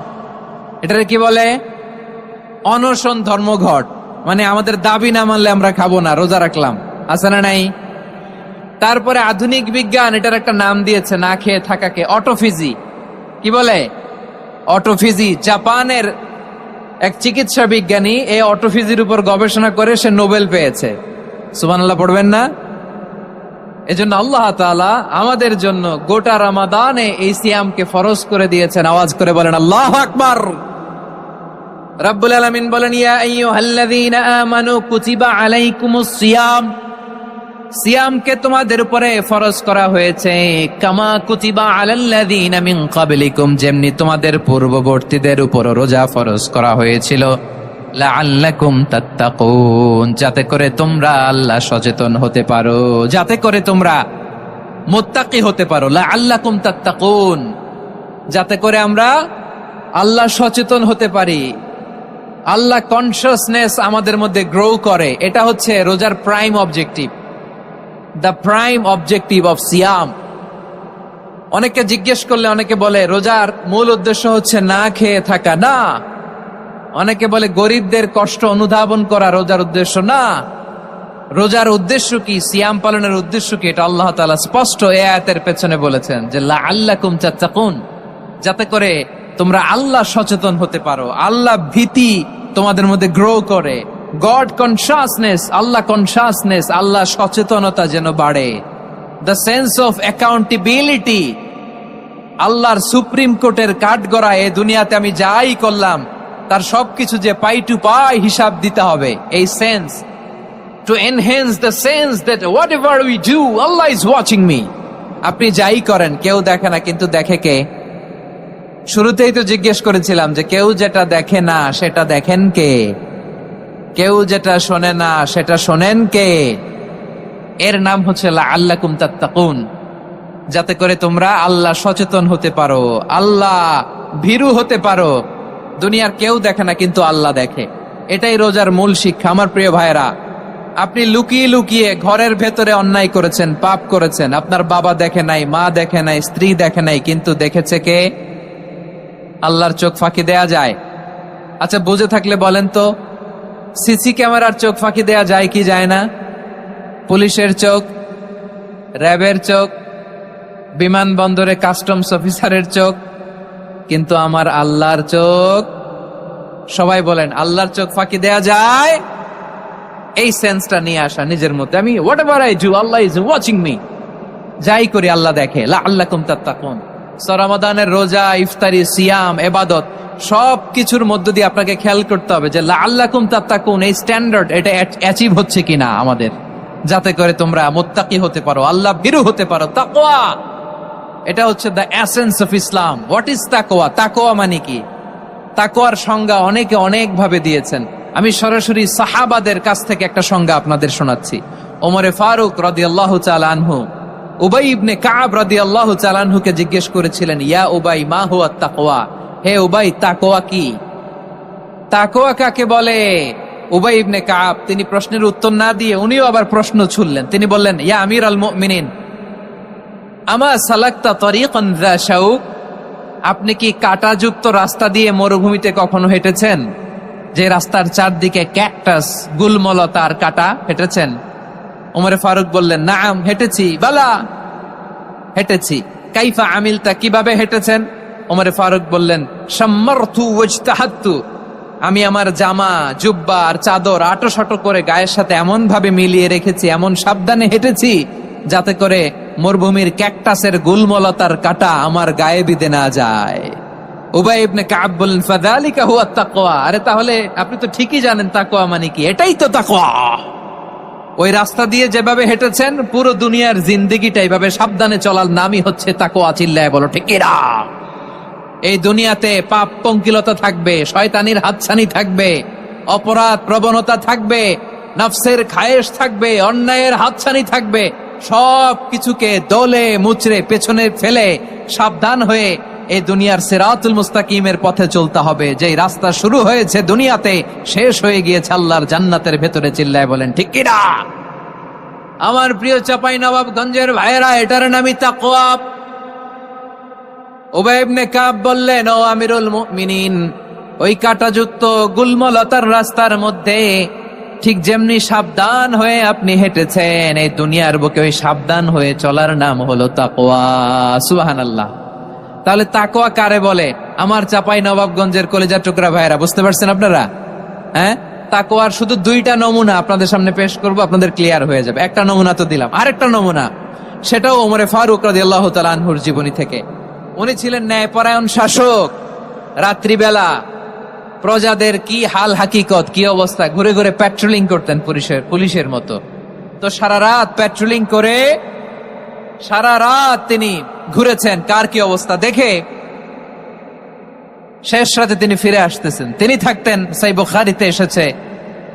এটারে কি বলে? অনশন ধর্মঘট। মানে আমাদের দাবি না মানলে আমরা খাবো না, রোজা রাখলাম। আছে না নাই? তারপরে আধুনিক বিজ্ঞান এটার একটা নাম দিয়েছে না খেয়ে থাকাকে, অটোফিজি। কি বলে? অটোফিজি। জাপানের এক চিকিৎসা বিজ্ঞানী এই অটোফিজির উপর গবেষণা করে সে নোবেল পেয়েছে। সুবহানাল্লাহ পড়বেন না? এজন্য আল্লাহ তাআলা আমাদের জন্য গোটা রমাদানে এই সিয়ামকে ফরজ করে দিয়েছেন। আওয়াজ করে বলেন আল্লাহু আকবার। রাব্বুল আলামিন বলেন, ইয়া আইয়ুহাল্লাযীনা আমানু কুতিবা আলাইকুমুস সিয়াম। সিয়ামকে তোমাদের উপরে ফরজ করা হয়েছে, কামা কুতিবা আলাল্লাযীনা মিন ক্বাবলিকুম, যেমনি তোমাদের পূর্ববর্তীদের উপর রোজা ফরজ করা হয়েছিল, লাআল্লাকুম তাত্তাকুন, যাতে করে তোমরা আল্লাহ সচেতন হতে পারো, যাতে করে তোমরা মুত্তাকি হতে পারো। লাআল্লাকুম তাত্তাকুন, যাতে করে আমরা আল্লাহ সচেতন হতে পারি, আল্লাহ কনসিয়াসনেস আমাদের মধ্যে গ্রো করে। এটা হচ্ছে রোজার prime objective, the prime objective of সিয়াম। অনেকে জিজ্ঞেস করলে অনেকে বলে রোজার মূল উদ্দেশ্য হচ্ছে না খেয়ে থাকা। না। অনেকে বলে গরিবদের কষ্ট অনুধাবন করা রোজার উদ্দেশ্য। না। রোজার উদ্দেশ্য কি? সিয়াম পালনের উদ্দেশ্য কি? এটা আল্লাহ তাআলা স্পষ্ট এই আয়াতের পেছনে বলেছেন যে লাআল্লাকুম তাত্তাকুন, যাতে করে তোমরা আল্লাহ সচেতন হতে পারো, আল্লাহ ভীতি তোমাদের মধ্যে গ্রো করে, গড কনসিয়াসনেস, আল্লাহ কনসিয়াসনেস, আল্লাহ সচেতনতা যেন বাড়ে, দ্য সেন্স অফ অ্যাকাউন্টেবিলিটি। আল্লাহর সুপ্রিম কোর্টের কাঠগড়া এ দুনিয়াতে আমি যাই করলাম তার সবকিছু যে পাই টু পাই হিসাব দিতে হবে, এই sense, to enhance the sense that what ever we do Allah is watching me. আপনি যাই করেন কেউ দেখে না, কিন্তু দেখে কে? শুরুতেই তো জিজ্ঞেস করেছিলাম যে কেউ যেটা দেখে না সেটা দেখেন কে? কেউ যেটা শোনে না সেটা শোনেন কে? এর নাম হচ্ছে লাআল্লাকুম তাত্তাকুন, যাতে করে তোমরা আল্লাহ সচেতন হতে পারো, আল্লাহ ভীরু হতে পারো। দুনিয়ার কেউ দেখে না, কিন্তু আল্লাহ দেখে। এটাই রোজার মূল শিক্ষা। আমার প্রিয় ভাইরা, আপনি লুকিয়ে লুকিয়ে ঘরের ভেতরে অন্যায় করেছেন, পাপ করেছেন, আপনার বাবা দেখে নাই, মা দেখে নাই, স্ত্রী দেখে নাই, কিন্তু দেখেছে কে? আল্লাহর চোখ ফাঁকি দেয়া যায়? আচ্ছা, বুঝে থাকলে বলেন তো, সিসি ক্যামেরার চোখ ফাঁকি দেয়া যায় কি যায় না? পুলিশের চোখ, র্যাবের চোখ, বিমানবন্দরে কাস্টমস অফিসারের চোখ, কিন্তু আমার আল্লাহর চোখ? সবাই বলেন, আল্লাহর চোখ ফাঁকি দেয়া যায়? এই সেন্সটা নিয়ে আসা নিজের মধ্যে, আমি what ever I do Allah is watching me, যাই করি আল্লাহ দেখে। লাআল্লাকুম তাত্তাকুন। রমাদানের রোজা, ইফতারি, সিয়াম, ইবাদত সব কিছুর মধ্য দিয়ে আপনাকে খেয়াল করতে হবে যে লাআল্লাকুম তাত্তাকুন এই স্ট্যান্ডার্ড এটা অ্যাচিভ হচ্ছে কিনা আমাদের, যাতে করে তোমরা মুত্তাকি হতে পারো, আল্লাহ ভীরু হতে পারো। তাকওয়া, এটা হচ্ছে the essence of Islam. What is তাকওয়া? তাকওয়া মানে কি? তাকওয়ার সংজ্ঞা অনেকে অনেক ভাবে দিয়েছেন। আমি সরাসরি সাহাবাদের কাছ থেকে একটা সংজ্ঞা আপনাদের শোনাচ্ছি। ওমরে ফারুক রাদিয়াল্লাহু তাআলা আনহু উবাই ইবনে কাব রাদিয়াল্লাহু তাআলা আনহুকে জিজ্ঞেস করেছিলেন, ইয়া উবাই মা হুয়া তাকওয়া? হে উবাই, তাকওয়া কি? তাকওয়া কাকে বলে? উবাই ইবনে কাব তিনি প্রশ্নের উত্তর না দিয়ে উনিও আবার প্রশ্ন ছুড়লেন। তিনি বললেন, ইয়া আমির আল মুমিনিন, আমা সালাকতা তরিকান যা শাউক? আপনি কি কাঁটাযুক্ত রাস্তা দিয়ে মরুভূমিতে কখনো হেঁটেছেন? যে রাস্তার চারদিকে ক্যাকটাস, গুলমলতার কাঁটা, হেঁটেছেন? ওমরে ফারুক বললেন, নাম, হেঁটেছি। বালা, হেঁটেছি। কাইফা আমিলতা, কিভাবে হেঁটেছেন? ওমরে ফারুক বললেন, শাম্মারতু ওয়াজতাহাদতু, আমি আমার জামা জুব্বা আর চাদর আটোসাটো করে গায়ের সাথে এমন ভাবে মিলিয়ে রেখেছি, এমন সাবধানে হেঁটেছি যাতে করে মরুভূমির ক্যাকটাসের গুলমলতার কাঁটা আমার গায়ে বিঁধে না যায়। উবাই ইবনে কাব বলেন, ফাযালিকা হুয়া তাকওয়া। আরে তাহলে আপনি তো ঠিকই জানেন তাকওয়া মানে কি, এটাই তো তাকওয়া। ওই রাস্তা দিয়ে যেভাবে হেঁটেছেন, পুরো দুনিয়ার জিন্দেগিটা এইভাবে সাবধানে চলার নামই হচ্ছে তাকওয়া। চিল্লায় বলো ঠিক কিনা? এই দুনিয়াতে পাপ পঙ্কিলতা থাকবে, শয়তানির হাতছানি থাকবে, অপরাধ প্রবণতা থাকবে, নফসের খায়েশ থাকবে, অন্যায়ের হাতছানি থাকবে। সব কিছুকে দলে মুচড়ে পেছনে ফেলে সাবধান হয়ে এই দুনিয়ার সিরাতুল মুস্তাকিমের পথে চলতে হবে। যেই রাস্তা শুরু হয়েছে দুনিয়াতে, শেষ হয়ে গিয়েছে আল্লাহর জান্নাতের ভেতরে। চিল্লায় বলেন ঠিক কিনা? আমার প্রিয় চাপাই নবাবগঞ্জের ভাইয়েরা, এটার নামই তাকওয়া। উবাই ইবনে কাব বললেন, ও আমিরুল মুমিনিন, ওই কাঁটাযুক্ত গুলমলতার রাস্তার মধ্যে ঠিক যেমনি সাবধান হয়ে আপনি হেঁটেছেন, এই দুনিয়ার বুকে ওই সাবধান হয়ে চলার নাম হলো তাকওয়া। সুবহানাল্লাহ। তাহলে তাকওয়া কারে বলে? আমার চাপাই নবাবগঞ্জের কলিজার টুকরা ভাইয়েরা, বুঝতে পারছেন আপনারা? হ্যাঁ, তাকওয়ার শুধু দুইটা নমুনা আপনাদের সামনে পেশ করব, আপনাদের ক্লিয়ার হয়ে যাবে। একটা নমুনা তো দিলাম, আরেকটা নমুনা, সেটাও ওমরে ফারুক রাদিয়াল্লাহু তাআলা আনহুর জীবনী থেকে। উনি ছিলেন ন্যায়পরায়ণ শাসক। রাত্রিবেলা প্রজাদের কি হাল হাকিকত, কি অবস্থা, ঘুরে ঘুরে প্যাট্রোলিং করতেন পুলিশের মতো। তো সারা রাত প্যাট্রোলিং করে সারা রাত তিনি ঘুরেছেন কার কি অবস্থা দেখে। শেষ রাতে তিনি ফিরে আসতেছেন। তিনি থাকতেন, সহিহ বুখারীতে এসেছে,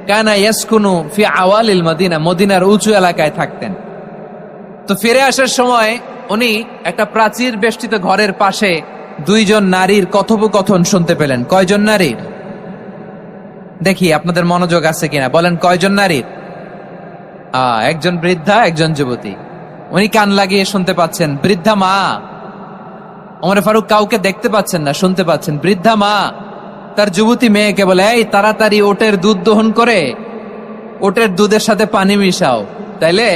কানা ইয়াসকুনু ফি আওয়ালিল মদিনা, মদিনার উঁচু এলাকায় থাকতেন। তো ফিরে আসার সময় উনি একটা প্রাচীর বেষ্টিত ঘরের পাশে দুইজন নারীর কথোপকথন শুনতে পেলেন। কয়জন নারীর? দেখি আপনাদের মনোযোগ আছে কিনা, বলেন কয়জন নারীর? একজন বৃদ্ধা, একজন যুবতী। উনি কান লাগিয়ে শুনতে পাচ্ছেন। বৃদ্ধা মা, ওমর ফারুক কাউকে দেখতে পাচ্ছেন না, শুনতে পাচ্ছেন। বৃদ্ধা মা তার যুবতী মেয়েকে বলে, এই তাড়াতাড়ি ওটের দুধ দহন করে ওটের দুধের সাথে পানি মিশাও, তাইলে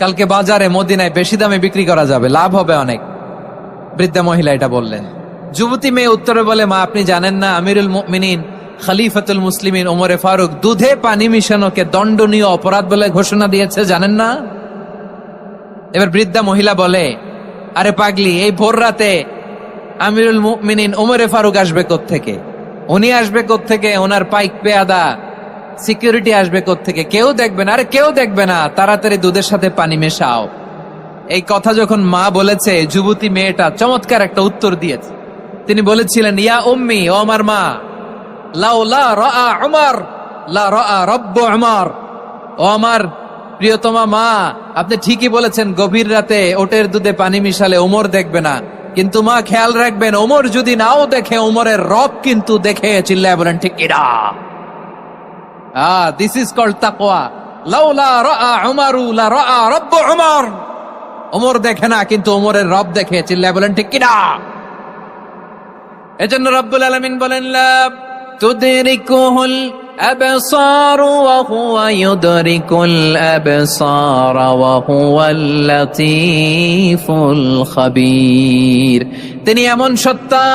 কালকে বাজারে মদিনায় বেশি দামে বিক্রি করা যাবে, লাভ হবে অনেক। বৃদ্ধা মহিলা এটা বললেন। যুবতী মেয়ে উত্তরে বলে, মা আপনি জানেন না আমিরুল মুমিনিন খলিফাতুল মুসলিমিন ওমরে ফারুক দুধে পানি মিশানোকে দণ্ডনীয় অপরাধ বলে ঘোষণা দিয়েছে, জানেন না? এবার বৃদ্ধা মহিলা বলে, আরে পাগলি, এই ভোর রাতে আমিরুল মুমিনিন ওমরে ফারুক আসবে কোত্থেকে? উনি আসবে কোত্থেকে? ওনার পাইক পেয়াদা সিকিউরিটি আসবে কোত্থেকে? কেউ দেখবে না। আরে কেউ দেখবে না, তাড়াতাড়ি দুধের সাথে পানি মেশাও। এই কথা যখন মা বলেছে, যুবতী মেয়েটা চমৎকার একটা উত্তর দিয়েছে। তিনি বলেছিলেন, ইয়া উম্মি, ও আমার মা, লাউলা রাআ উমর লা রাআ রব্বু উমর। ও আমার প্রিয়তমা মা, আপনি ঠিকই বলেছেন, গভীর রাতে ওটের দুধে পানি মিশালে ওমর দেখবে না, কিন্তু মা খেয়াল রাখবেন, ওমর যদি নাও দেখে, ওমরের রব কিন্তু দেখে। চিল্লায় বলেন ঠিক কিনা? দিস ইজ কল্ড তাকওয়া। লাউলা রাআ উমরু লা রাআ রব্বু উমর। ওমর দেখে না, কিন্তু ওমরের রব দেখে। চিল্লায় বলেন ঠিক কিনা? এজন্য রব্বুল আলামিন বলেন, লা তুদরিকুহুল আবসার ওয়া হুয়া ইউদরিকুল আবসার ওয়া হুয়াল লাতীফুল খাবীর। তিনি এমন সত্তা,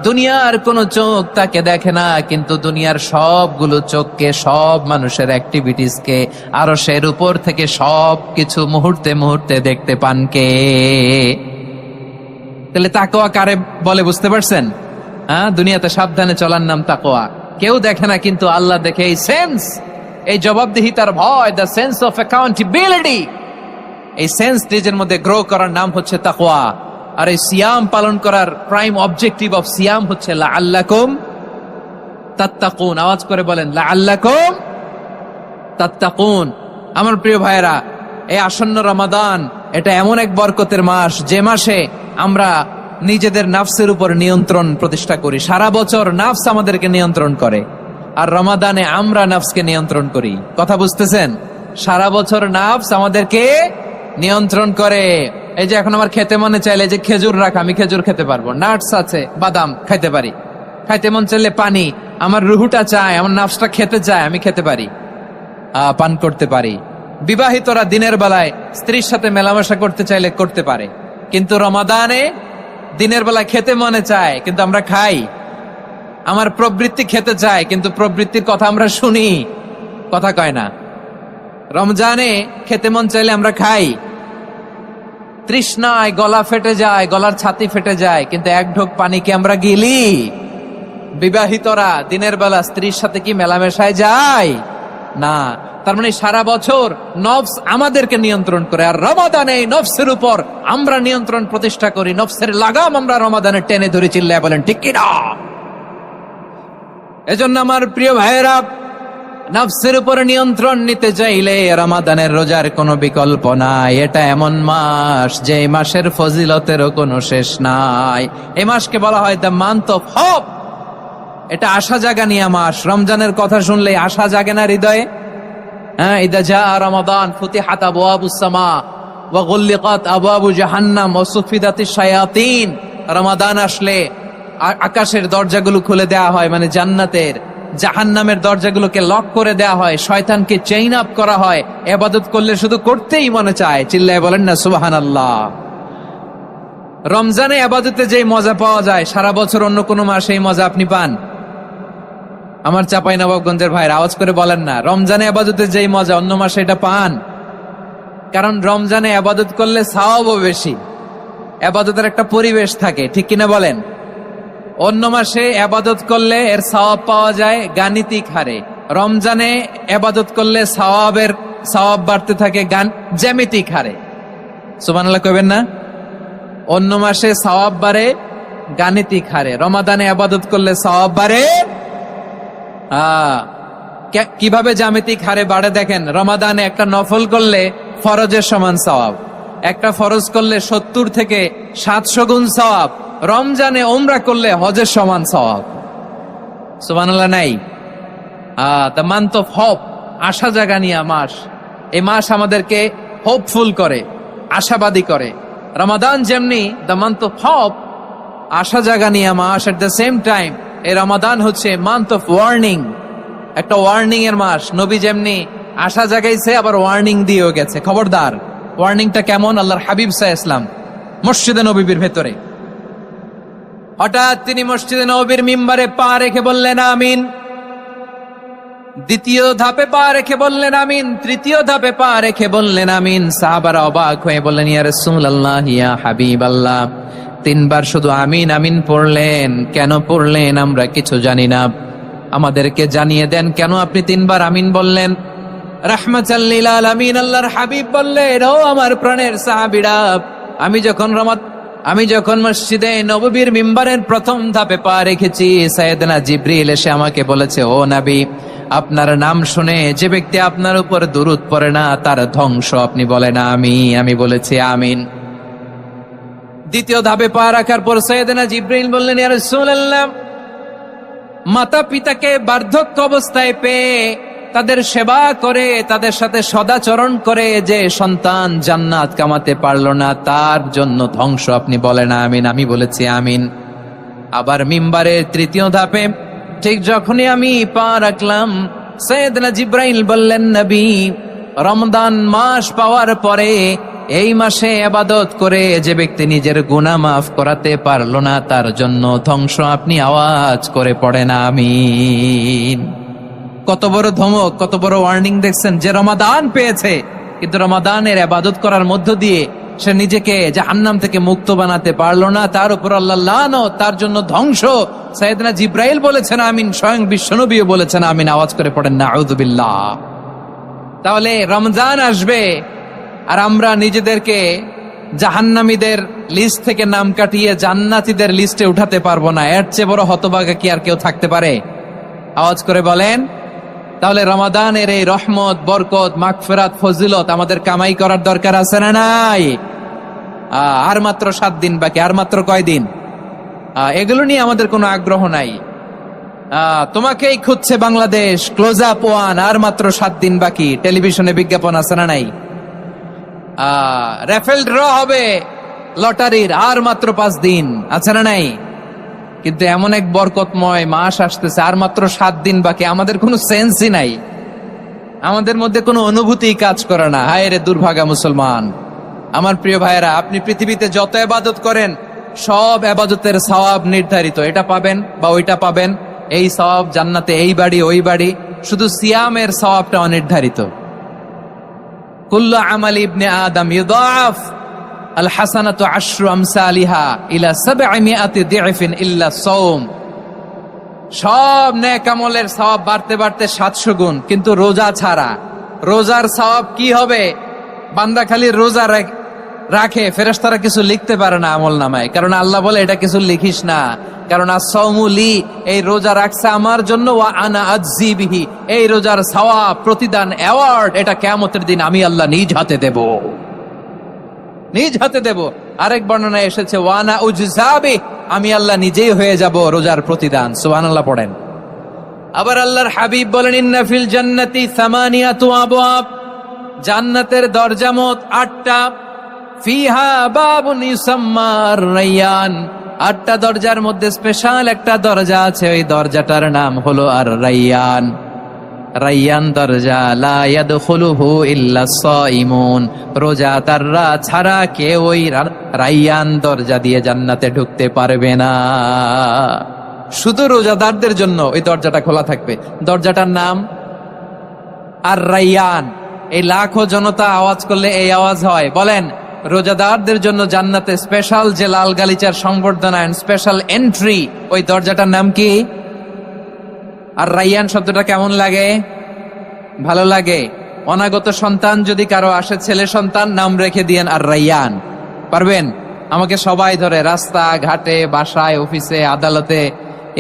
দুনিয়ার কোন চোখ তাকে দেখে না, কিন্তু দুনিয়ার সবগুলো চোখকে, সব মানুষের অ্যাক্টিভিটিসকে আরশের উপর থেকে সব কিছু মুহূর্তে মুহূর্তে দেখতে পান কে? তাহলে তাকওয়া কারে বলে বুঝতে পারছেন? দুনিয়াতে সাবধানে চলার নাম তাকওয়া। কেউ দেখে না, কিন্তু আল্লাহ দেখে। এই সেন্স, এই জবাবদিহিতার ভয়, দ্য সেন্স অফ অ্যাকাউন্টেবিলিটি, এই সেন্স নিজের মধ্যে গ্রো করার নাম হচ্ছে তাকওয়া। আর এই সিয়াম পালন করার প্রাইম অবজেক্টিভ অফ সিয়াম হচ্ছে লাআল্লাকুম তাত্তাকুন। আওয়াজ করে বলেন, লাআল্লাকুম তাত্তাকুন। আমার প্রিয় ভাইয়েরা, এই আসন্ন রমাদান, এটা এমন এক বরকতের মাস, যে মাসে আমরা নিজেদের নাফসের উপর নিয়ন্ত্রণ প্রতিষ্ঠা করি। সারা বছর নাফস আমাদেরকে নিয়ন্ত্রণ করে, আর রমাদানে আমরা নাফসকে নিয়ন্ত্রণ করি। কথা বুঝতেছেন? সারা বছর নাফস আমাদেরকে নিয়ন্ত্রণ করে। এই যে এখন আমার খেতে মনে চাইলে যে খেজুর রাখা, আমি খেজুর খেতে পারবো, নাটস আছে, বাদাম খাইতে পারি। খাইতে মন চাইলে পানি, আমার রুহুটা চায়, আমার নাফসটা খেতে চায়, আমি খেতে পারি, পান করতে পারি। বিবাহিতরা দিনের বেলায় স্ত্রীর সাথে মেলামেশা করতে চাইলে করতে পারে, কিন্তু রমাদানে দিনের বেলায় খেতে মনে চায়, কিন্তু আমরা খাই। আমার প্রবৃত্তি খেতে চায়, কিন্তু প্রবৃত্তির কথা আমরা শুনি, কথা কয় না। রমজানে খেতে মন চাইলে আমরা খাই, তৃষ্ণায় গলা ফেটে যায়, গলার ছাতি ফেটে যায়, কিন্তু এক ঢোক পানি কি আমরা গিলি? বিবাহিতরা দিনের বেলা স্ত্রীর সাথে কি মেলামেশায় যায় না? তার মানে সারা বছর নফস আমাদেরকে নিয়ন্ত্রণ করে, আর রমাদানে নফসের উপর আমরা নিয়ন্ত্রণ প্রতিষ্ঠা করি। নফসের লাগাম আমরা রমাদানে টেনে ধরে চিল্লায় বলেন ঠিক কিনা? এজন্য আমার প্রিয় ভাইয়েরা, নফসের উপর নিয়ন্ত্রণ নিতে চাইলে রমাদানের রোজার কোনো বিকল্প নাই। এটা এমন মাস যে মাসের ফজিলতেরও কোনো শেষ নাই। এই মাসকে বলা হয় দ্য মান্থ অফ হোপ। এটা আশা জাগানিয়া মাস। রমজানের কথা শুনলে আশা জাগে না হৃদয়ে? হ্যাঁ, ইদা জা রমাদান ফুতিহাত আবওয়াবুস সামা ওয়া গুল্লিকাত আবওয়াবু জাহান্নাম ওয়া সুফিদাতিশ শায়াতিন। রমাদান আসলে আকাশের দরজাগুলো খুলে দেওয়া হয়, মানে জান্নাতের। জাহান্নামের দরজাগুলোকে লক করে দেওয়া হয়, শয়তানকে চেইন আপ করা হয়। ইবাদত করলে শুধু করতেই মনে চায়। চিল্লায় বলেন না সুবহানাল্লাহ। রমজানে ইবাদতে যেই মজা পাওয়া যায়, সারা বছর অন্য কোনো মাসে এই মজা আপনি পান? আমার চাঁপাইনবাবগঞ্জের ভাইরা আওয়াজ করে বলেন না, রমজানে ইবাদতে যেই মজা অন্য মাসে এটা পান? কারণ রমজানে ইবাদত করলে সওয়াবও বেশি, ইবাদতের একটা পরিবেশ থাকে, ঠিক কিনা বলেন? অন্য মাসে ইবাদত করলে এর সওয়াব পাওয়া যায় গাণিতিক হারে, রমজানে ইবাদত করলে সওয়াব বাড়তে থাকে জ্যামিতিক হারে। সুবহানাল্লাহ কইবেন না? অন্য মাসে সওয়াব বাড়ে গাণিতিক হারে, রমাদানে ইবাদত করলে সওয়াব বাড়ে কিভাবে জ্যামিতিক হারে বাড়ে দেখেন। রমাদানে একটা নফল করলে ফরজের সমান সওয়াব, একটা ফরজ করলে 70 থেকে 700 গুণ সওয়াব। রমজানে উমরা করলে হজের সমান সওয়াব। সুবহানাল্লাহ নাই? দ্য মান্থ অফ হোপ, আশা জাগানিয়া মাস। এই মাস আমাদেরকে হোপফুল করে, আশাবাদী করে। রমাদান যেমনি দ্য মান্থ অফ হোপ, আশা জাগানিয়া মাস, এট দ্য সেম টাইম এই রমাদান হচ্ছে মান্থ অফ ওয়ার্নিং, একটা ওয়ার্নিং এর মাস। নবী যেমনি আশা জাগাইছে, আবার ওয়ার্নিং দিয়েও গেছে, খবরদার। ওয়ার্নিংটা কেমন? আল্লাহর হাবিব সাল্লাল্লাহু আলাইহি ওয়াসাল্লাম মসজিদে নববীর ভেতরে, হঠাৎ তিনি মসজিদে নববীর মিম্বারে পা রেখে বললেন আমিন। দ্বিতীয় ধাপে পা রেখে বললেন আমিন, তৃতীয় ধাপে পা রেখে বললেন আমিন। সাহাবারা অবাক হয়ে বললেন ইয়া রাসূলুল্লাহ, ইয়া হাবিবাল্লাহ, 3 বার শুধু আমিন আমিন পড়লেন, কেন পড়লেন আমরা কিছু জানি না, আমাদেরকে জানিয়ে দেন কেন আপনি 3 বার আমিন বললেন। রাহমাতাল লিল আলামিন আল্লাহর হাবিব বললেন, ও আমার প্রাণের সাহাবীরা, আমি যখন মসজিদে নববীর মিম্বারের প্রথম ধাপে পা রেখেছি, সাইয়েদনা জিবরিল এসে আমাকে বলেছে, ও নবী, আপনার নাম শুনে যে ব্যক্তি আপনার উপর দুরূদ পড়ে না তার ধ্বংস। আপনি বলেন আমি বলেছি আমিন। দ্বিতীয় ধাপে পা রাখার পর সাইয়েদনা জিবরিল বললেন, ইয়া রাসূলুল্লাহ, মাতা পিতাকে বার্ধক্য অবস্থায় পেয়ে তাদের সেবা করে, তাদের সাথে সদাচরণ করে যে সন্তান জান্নাত কামাতে পারলো না, তার জন্য ধ্বংস। আপনি বলেন আমিন। আমি বলেছি আমিন। আবার মিম্বারের তৃতীয় ধাপে ঠিক যখনই আমি পা রাখলাম, সাইয়েদনা জিবরাইল বললেন, নবী, রমজান মাস পাওয়ার পরে এই মাসে ইবাদত করে যে ব্যক্তি নিজের গুনাহ মাফ করাতে পারলো না, তার জন্য ধ্বংস। আপনি আওয়াজ করে পড়েন আমিন। কত বড় ধমক, কত বড় ওয়ার্নিং দেখছেন। যে রমাদান পেয়েছে, কিন্তু রমাদানের ইবাদত করার মধ্য দিয়ে সে নিজেকে জাহান্নাম থেকে মুক্ত বানাতে পারলো না, তার উপর আল্লাহ লানত, তার জন্য ধ্বংস। সাইয়েদনা জিবরাইল বলেছেন আমিন, স্বয়ং বিশ্বনবীও বলেছেন আমিন। আওয়াজ করে পড়েন নাউযু বিল্লাহ। তাহলে রমজান আসবে আর আমরা নিজেদেরকে জাহান্নামীদের লিস্ট থেকে নাম কাটিয়ে জান্নাতীদের লিস্টে উঠাতে পারবো না। এর চেয়ে বড় হতভাগা কি আর কেউ থাকতে পারে? আওয়াজ করে বলেন। তাহলে রমাদানের এই রহমত, বরকত, মাগফিরাত, ফজিলত আমাদের কামাই করার দরকার আছে না নাই? আর মাত্র 7 দিন বাকি। আর মাত্র কয়দিন? এগুলো নিয়ে আমাদের কোনো আগ্রহ নাই। তোমাকেই খুঁজছে বাংলাদেশ, ক্লোজ আপ ওয়ান, আর মাত্র 7 দিন বাকি। টেলিভিশনে বিজ্ঞাপন আছে না নাই? রেফেল ড্র হবে লটারির, আর মাত্র 5 দিন, আছে না নাই? কিন্তু এমন এক বরকতময় মাস আসতেছে, আর মাত্র 7 দিন বাকি। আমাদের কোনো সেন্সই নাই, আমাদের মধ্যে কোনো অনুভূতি কাজ করে না। হায় রে দুর্ভাগা মুসলমান। আমার প্রিয় ভাইয়েরা, আপনি পৃথিবীতে যত ইবাদত করেন, সব ইবাদতের সওয়াব নির্ধারিত। এটা পাবেন বা ওইটা পাবেন, এই সওয়াব জান্নাতে, এই বাড়ি ওই বাড়ি। শুধু সিয়ামের সওয়াবটা অনির্ধারিত। কুল্লু আমাল ইবনে আদম ইউদাফ আল হাসানাতু আশরু আমসালিহা ইলা 700 দি'ফিন ইল্লা সাওম। সব নেক আমলের সওয়াব বাড়তে বাড়তে 700 গুণ, কিন্তু রোজা ছাড়া। রোজার সওয়াব কি হবে? বান্দা খালি রোজা রাখে, ফেরেশতারা কিছু লিখতে পারে না আমল নামায়, কারণ আল্লাহ বলে এটা কিছু লিখিস না, কারণ as-সাওমু লি, এই রোজা রাখছে আমার জন্য, ওয়া আনা আজজি বিহি, এই রোজার সওয়াব, প্রতিদান, অ্যাওয়ার্ড এটা কিয়ামতের দিন আমি আল্লাহ নিজ হাতে দেব, নিজ হাতে দেব। আরেক বর্ণনায় এসেছে ওয়া আনা উজজা বিহি, আমি আল্লাহ নিজেই হয়ে যাব রোজার প্রতিদান। সুবহানাল্লাহ পড়েন। আবার আল্লাহর হাবিব বলেন ইন্না ফিল জান্নাতি 8 আবওয়াব, জান্নাতের দরজা মোট 8টা। ফিহা বাবুন ইউসাম্মা আর-রায়্যান, 8টা দরজার মধ্যে স্পেশাল একটা দরজা আছে, ওই দরজাটার নাম হলো আর-রায়্যান। রায়্যান দরজা, লা ইয়াদখুলুহু ইল্লা সাইমুন, রোজাদাররা ছাড়া কেউ ওই রায়্যান দরজা দিয়ে জান্নাতে ঢুকতে পারবে না। শুধু রোজাদারদের জন্য ওই দরজাটা খোলা থাকবে। দরজাটার নাম আর-রায়্যান। এই লাখো জনতা আওয়াজ করলে এই আওয়াজ হয়, বলেন রোজাদারদের জন্য জান্নাতে স্পেশাল যে লাল গালিচার সংবর্ধনা, স্পেশাল এন্ট্রি, ওই দরজাটার নাম কি? আর-রায়্যান শব্দটা কেমন লাগে? ভালো লাগে। অনাগত সন্তান যদি কারো আসে, ছেলে সন্তান, নাম রেখে দিয়েন আর-রায়্যান। পারবেন? আমাকে সবাই ধরে রাস্তা ঘাটে, বাসায়, অফিসে, আদালতে,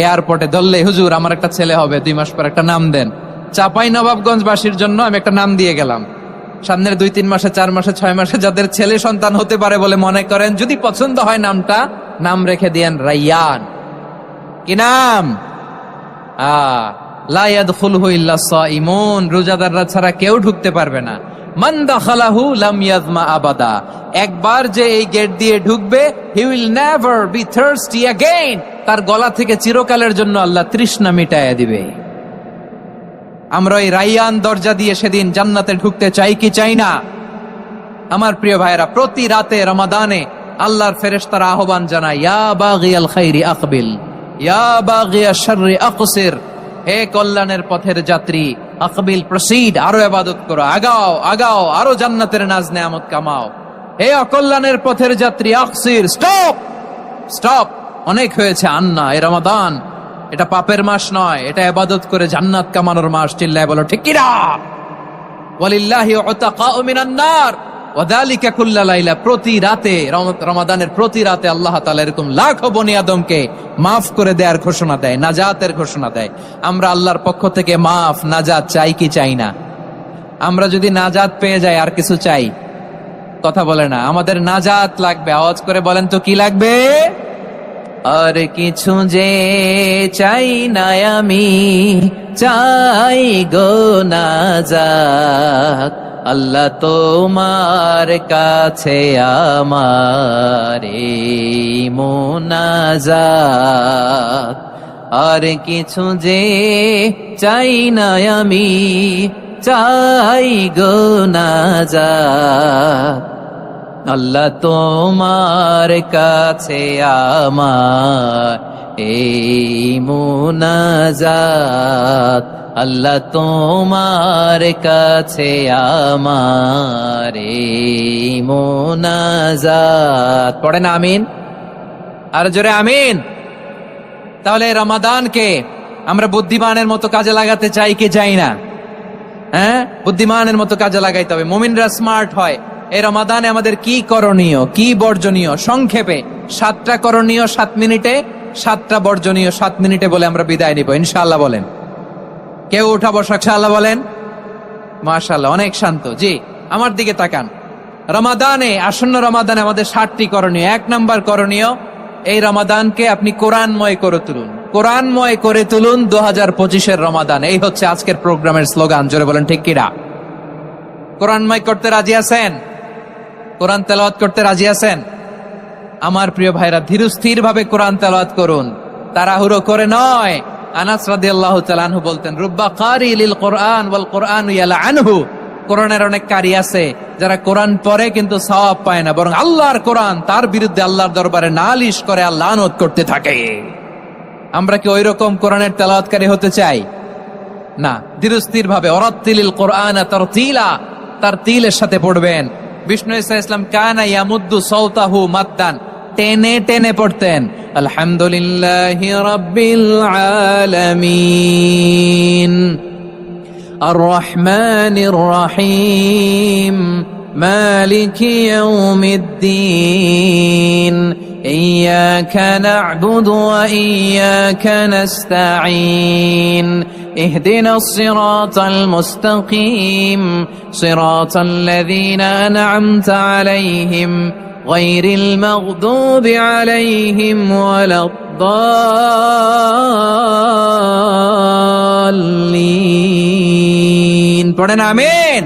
এয়ারপোর্টে ধরলে, হুজুর আমার একটা ছেলে হবে 2 মাস পর, একটা নাম দেন। চাপাই নবাবগঞ্জবাসীর জন্য আমি একটা নাম দিয়ে গেলাম। সামনের 2-3 মাসে, 4 মাসে, 6 মাসে যাদের ছেলে সন্তান হতে পারে বলে মনে করেন, যদি পছন্দ হয় নামটা, নাম রেখে দিয়েন রায়্যান। কি নাম? লা ইয়াদখুলহু ইল্লা সাইমুন, রোজাদাররা ছাড়া কেউ ঢুকতে পারবে না। মান দাখালাহু লাম ইয়াজমা আবাদা, একবার যে এই গেট দিয়ে ঢুকবে, he will never be thirsty again, তার গলা থেকে চিরকালের জন্য আল্লাহ তৃষ্ণা মিটাইয়া দিবে। আমরা এই রায়্যান দরজা দিয়ে সেদিন জান্নাতে ঢুকতে চাই কি চাই না? আমার প্রিয় ভাইরা, প্রতি রাতে রমাদানে আল্লাহর ফেরেশতারা আহ্বান জানায়, ইয়া বাগিয়াল খাইরি আকবিল, ইয়া বাগিয়াশ শাররি আকসির, হে কল্যাণের পথের যাত্রী, আকবিল প্রসিড, আরো ইবাদত করো, আগাও আগাও, আরো জান্নাতের নাজ নেয়ামত কামাও। হে অকল্যাণের পথের যাত্রী, আকসির, স্টপ স্টপ, অনেক হয়েছে। আন্না, এ রমাদান এটা পাপের মাস নয়, এটা ইবাদত করে জান্নাত কামানোর মাস। চিল্লায় বলো ঠিক কিনা? ওয়ালিল্লাহি উতাকাউ মিনান নার ওয়া যালিকা কুল্লা লাইলা, প্রতি রাতে, রমাদানের প্রতি রাতে আল্লাহ তাআলা এরকম লাখো বনি আদমকে মাফ করে দেওয়ার ঘোষণা দেয়, নাজাতের ঘোষণা দেয়। আমরা আল্লাহর পক্ষ থেকে মাফ, নাজাত চাই কি চাই না? আমরা যদি নাজাত পেয়ে যাই আর কিছু চাই? কথা বলে না। আমাদের নাজাত লাগবে। আওয়াজ করে বলেন তো কি লাগবে? আর কিছু যে চাই না আমি, চাই গো নাজাত, আল্লাহ তোমার কাছে আমার এই মুনাজাত। আর কিছু যে চাই না আমি, চাই গো নাজাত, আল্লাহ তোমার কাছে আমার এই মুনাজাত, আল্লাহ তোমার কাছে আমার এই মুনাজাত। পড়েন আমিন, আর জোরে আমিন। তাহলে রমাদানকে আমরা বুদ্ধিমানের মতো কাজে লাগাতে চাই কি চাই না? হ্যাঁ, বুদ্ধিমানের মতো কাজে লাগাইতে হবে। মুমিনরা স্মার্ট হয়। এই রমাদানে আমাদের কি করণীয়, কি বর্জনীয়? সংক্ষেপে 7টা করণীয় 7 মিনিটে, 7টা বর্জনীয় 7 মিনিটে বলে আমরা বিদায় নিব ইনশাআল্লাহ। বলেন, কেউ উঠা বসা ইনশাআল্লাহ বলেন। মাশাআল্লাহ, অনেক শান্ত। জি, আমার দিকে তাকান। রমাদানে, আসন্ন রমাদানে আমাদের 7টি করণীয়। 1 নাম্বার করণীয়, এই রমাদানকে আপনি কোরআনময় করে তুলুন। কোরআনময় করে তুলুন 2025-এর রমাদান। এই হচ্ছে আজকের প্রোগ্রামের স্লোগান। জোরে বলেন ঠিক কিনা? কোরআনময় করতে রাজি আছেন? কোরআন তেলাওয়াত করতে রাজি আছেন? আমার প্রিয় ভাইরা, ধীরস্থির ভাবে কোরআন তেলাওয়াত করুন, তাড়াহুড়ো করে নয়। আনাস রাদিয়াল্লাহু তাআলা আনহু বলতেন, রুব্বা কারি লিল কোরআন ওয়াল কোরআনু ইয়ালআনহু, কোরআনের অনেক কারি আছে যারা কোরআন পড়ে কিন্তু সওয়াব পায় না, বরং আল্লাহর কোরআন তার বিরুদ্ধে আল্লাহর দরবারে নালিশ করে আর লানত করতে থাকে। আমরা কি ওইরকম কোরআনের তেলাওয়াতকারী হতে চাই? না, ধীরস্থির ভাবে ওরাত্তিলিল কোরআন তারতিলা, তারতিলের সাথে পড়বেন। বিষ্ণু ইসা ইসলাম কানা ইয়ামুদ্দু সাওতাহু মাদ্দান, টেনে টেনে পড়তেন। আলহামদুলিল্লাহি রাব্বিল আলামিন আর রহমানির রহিম মালিকি ইয়াউমিদ্দিন ইয়্যাকা না'বুদু ওয়া ইয়্যাকা নাস্তাঈন ইহদিনাস সিরাতাল মুস্তাকিম সিরাতাল লাযীনা আন'আমতা আলাইহিম গায়রিল মাগদুবি আলাইহিম ওয়ালাদ-দাল্লিন। পড়েন আমিন।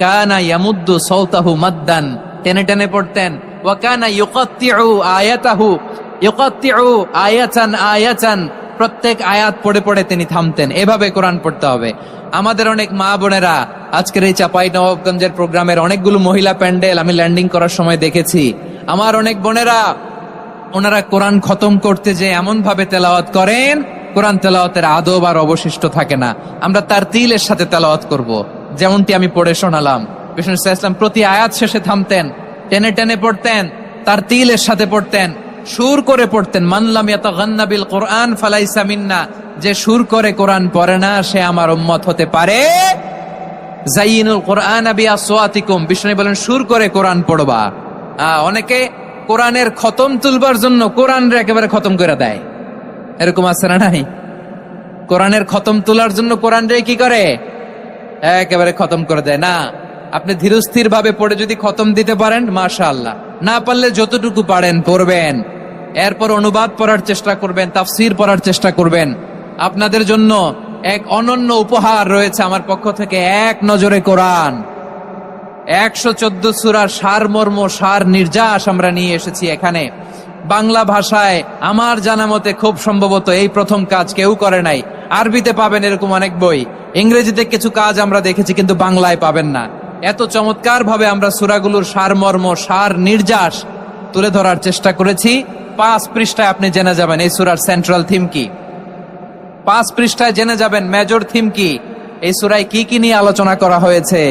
কানা ইয়ামুদ্দু সাওতাহু মাদ্দান, টেনে টেনে পড়তেন। ওয়া কানা ইউকাত্তিউ আয়াতাহু, ইউকাত্তিউ আয়াতান আয়াতান, প্রত্যেক আয়াত পড়ে পড়ে তিনি থামতেন। এভাবে কোরআন পড়তে হবে। আমাদের অনেক মা বোনেরা আজকের এই চাঁপাইনবাবগঞ্জের প্রোগ্রামের অনেকগুলো মহিলা প্যান্ডেল আমি ল্যান্ডিং করার সময় দেখেছি। আমার অনেক বোনেরা ওনারা কোরআন খতম করতে যে এমন ভাবে তেলাওয়াত করেন, কোরআন তেলাওয়াতের আদব আর অবশিষ্ট থাকে না। আমরা তারতিলের সাথে তেলাওয়াত করব, যেমনটি আমি পড়ে শোনালাম। বিষ্ণু ইসলাম প্রতি আয়াত শেষে থামতেন, টেনে টেনে পড়তেন, তারতিলের সাথে পড়তেন, সুর করে পড়তেন। মান লাম ইয়াতাগান্না বিল কোরআন ফালাইসা মিন্না, যে সুর করে কোরআন পড়ে না সে আমার উম্মত হতে পারে। যায়িনুল কোরআন বিআসওয়াতিকুম, বিষ্ণু বলেন সুর করে কোরআন পড়বা। অনেকে কোরআনের খতম তুলবার জন্য কোরআনরে একেবারে খতম করে দেয়, এরকম আছে না নাই? কোরআনের খতম তোলার জন্য কোরআনরে কি করে? একেবারে খতম করে দেয়। না, আপনি ধীরস্থির ভাবে পড়ে যদি খতম দিতে পারেন মাশাআল্লাহ, না পারলে যতটুকু পারেন পড়বেন। এরপর অনুবাদ পড়ার চেষ্টা করবেন, তাফসীর পড়ার চেষ্টা করবেন। আপনাদের জন্য এক অনন্য উপহার রয়েছে আমার পক্ষ থেকে, এক নজরে কোরআন। 114 সূরার সারমর্ম, সার নির্যাস আমরা নিয়ে এসেছি এখানে বাংলা ভাষায়। আমার জানা মতে খুব সম্ভবত এই প্রথম কাজ কেউ করে নাই। আরবিতে পাবেন এরকম অনেক বই, ইংরেজিতে কিছু কাজ আমরা দেখেছি, কিন্তু বাংলায় পাবেন না। এত চমৎকার ভাবে আমরা সূরাগুলোর সারমর্ম, সার নির্যাস তুলে ধরার চেষ্টা করেছি। 5 পৃষ্ঠায় আপনি জেনে যাবেন এই সূরার সেন্ট্রাল থিম কি। 5 পৃষ্ঠায় জেনে যাবেন মেজর থিম কি, এই সূরায় কি কি নিয়ে আলোচনা করা হয়েছে,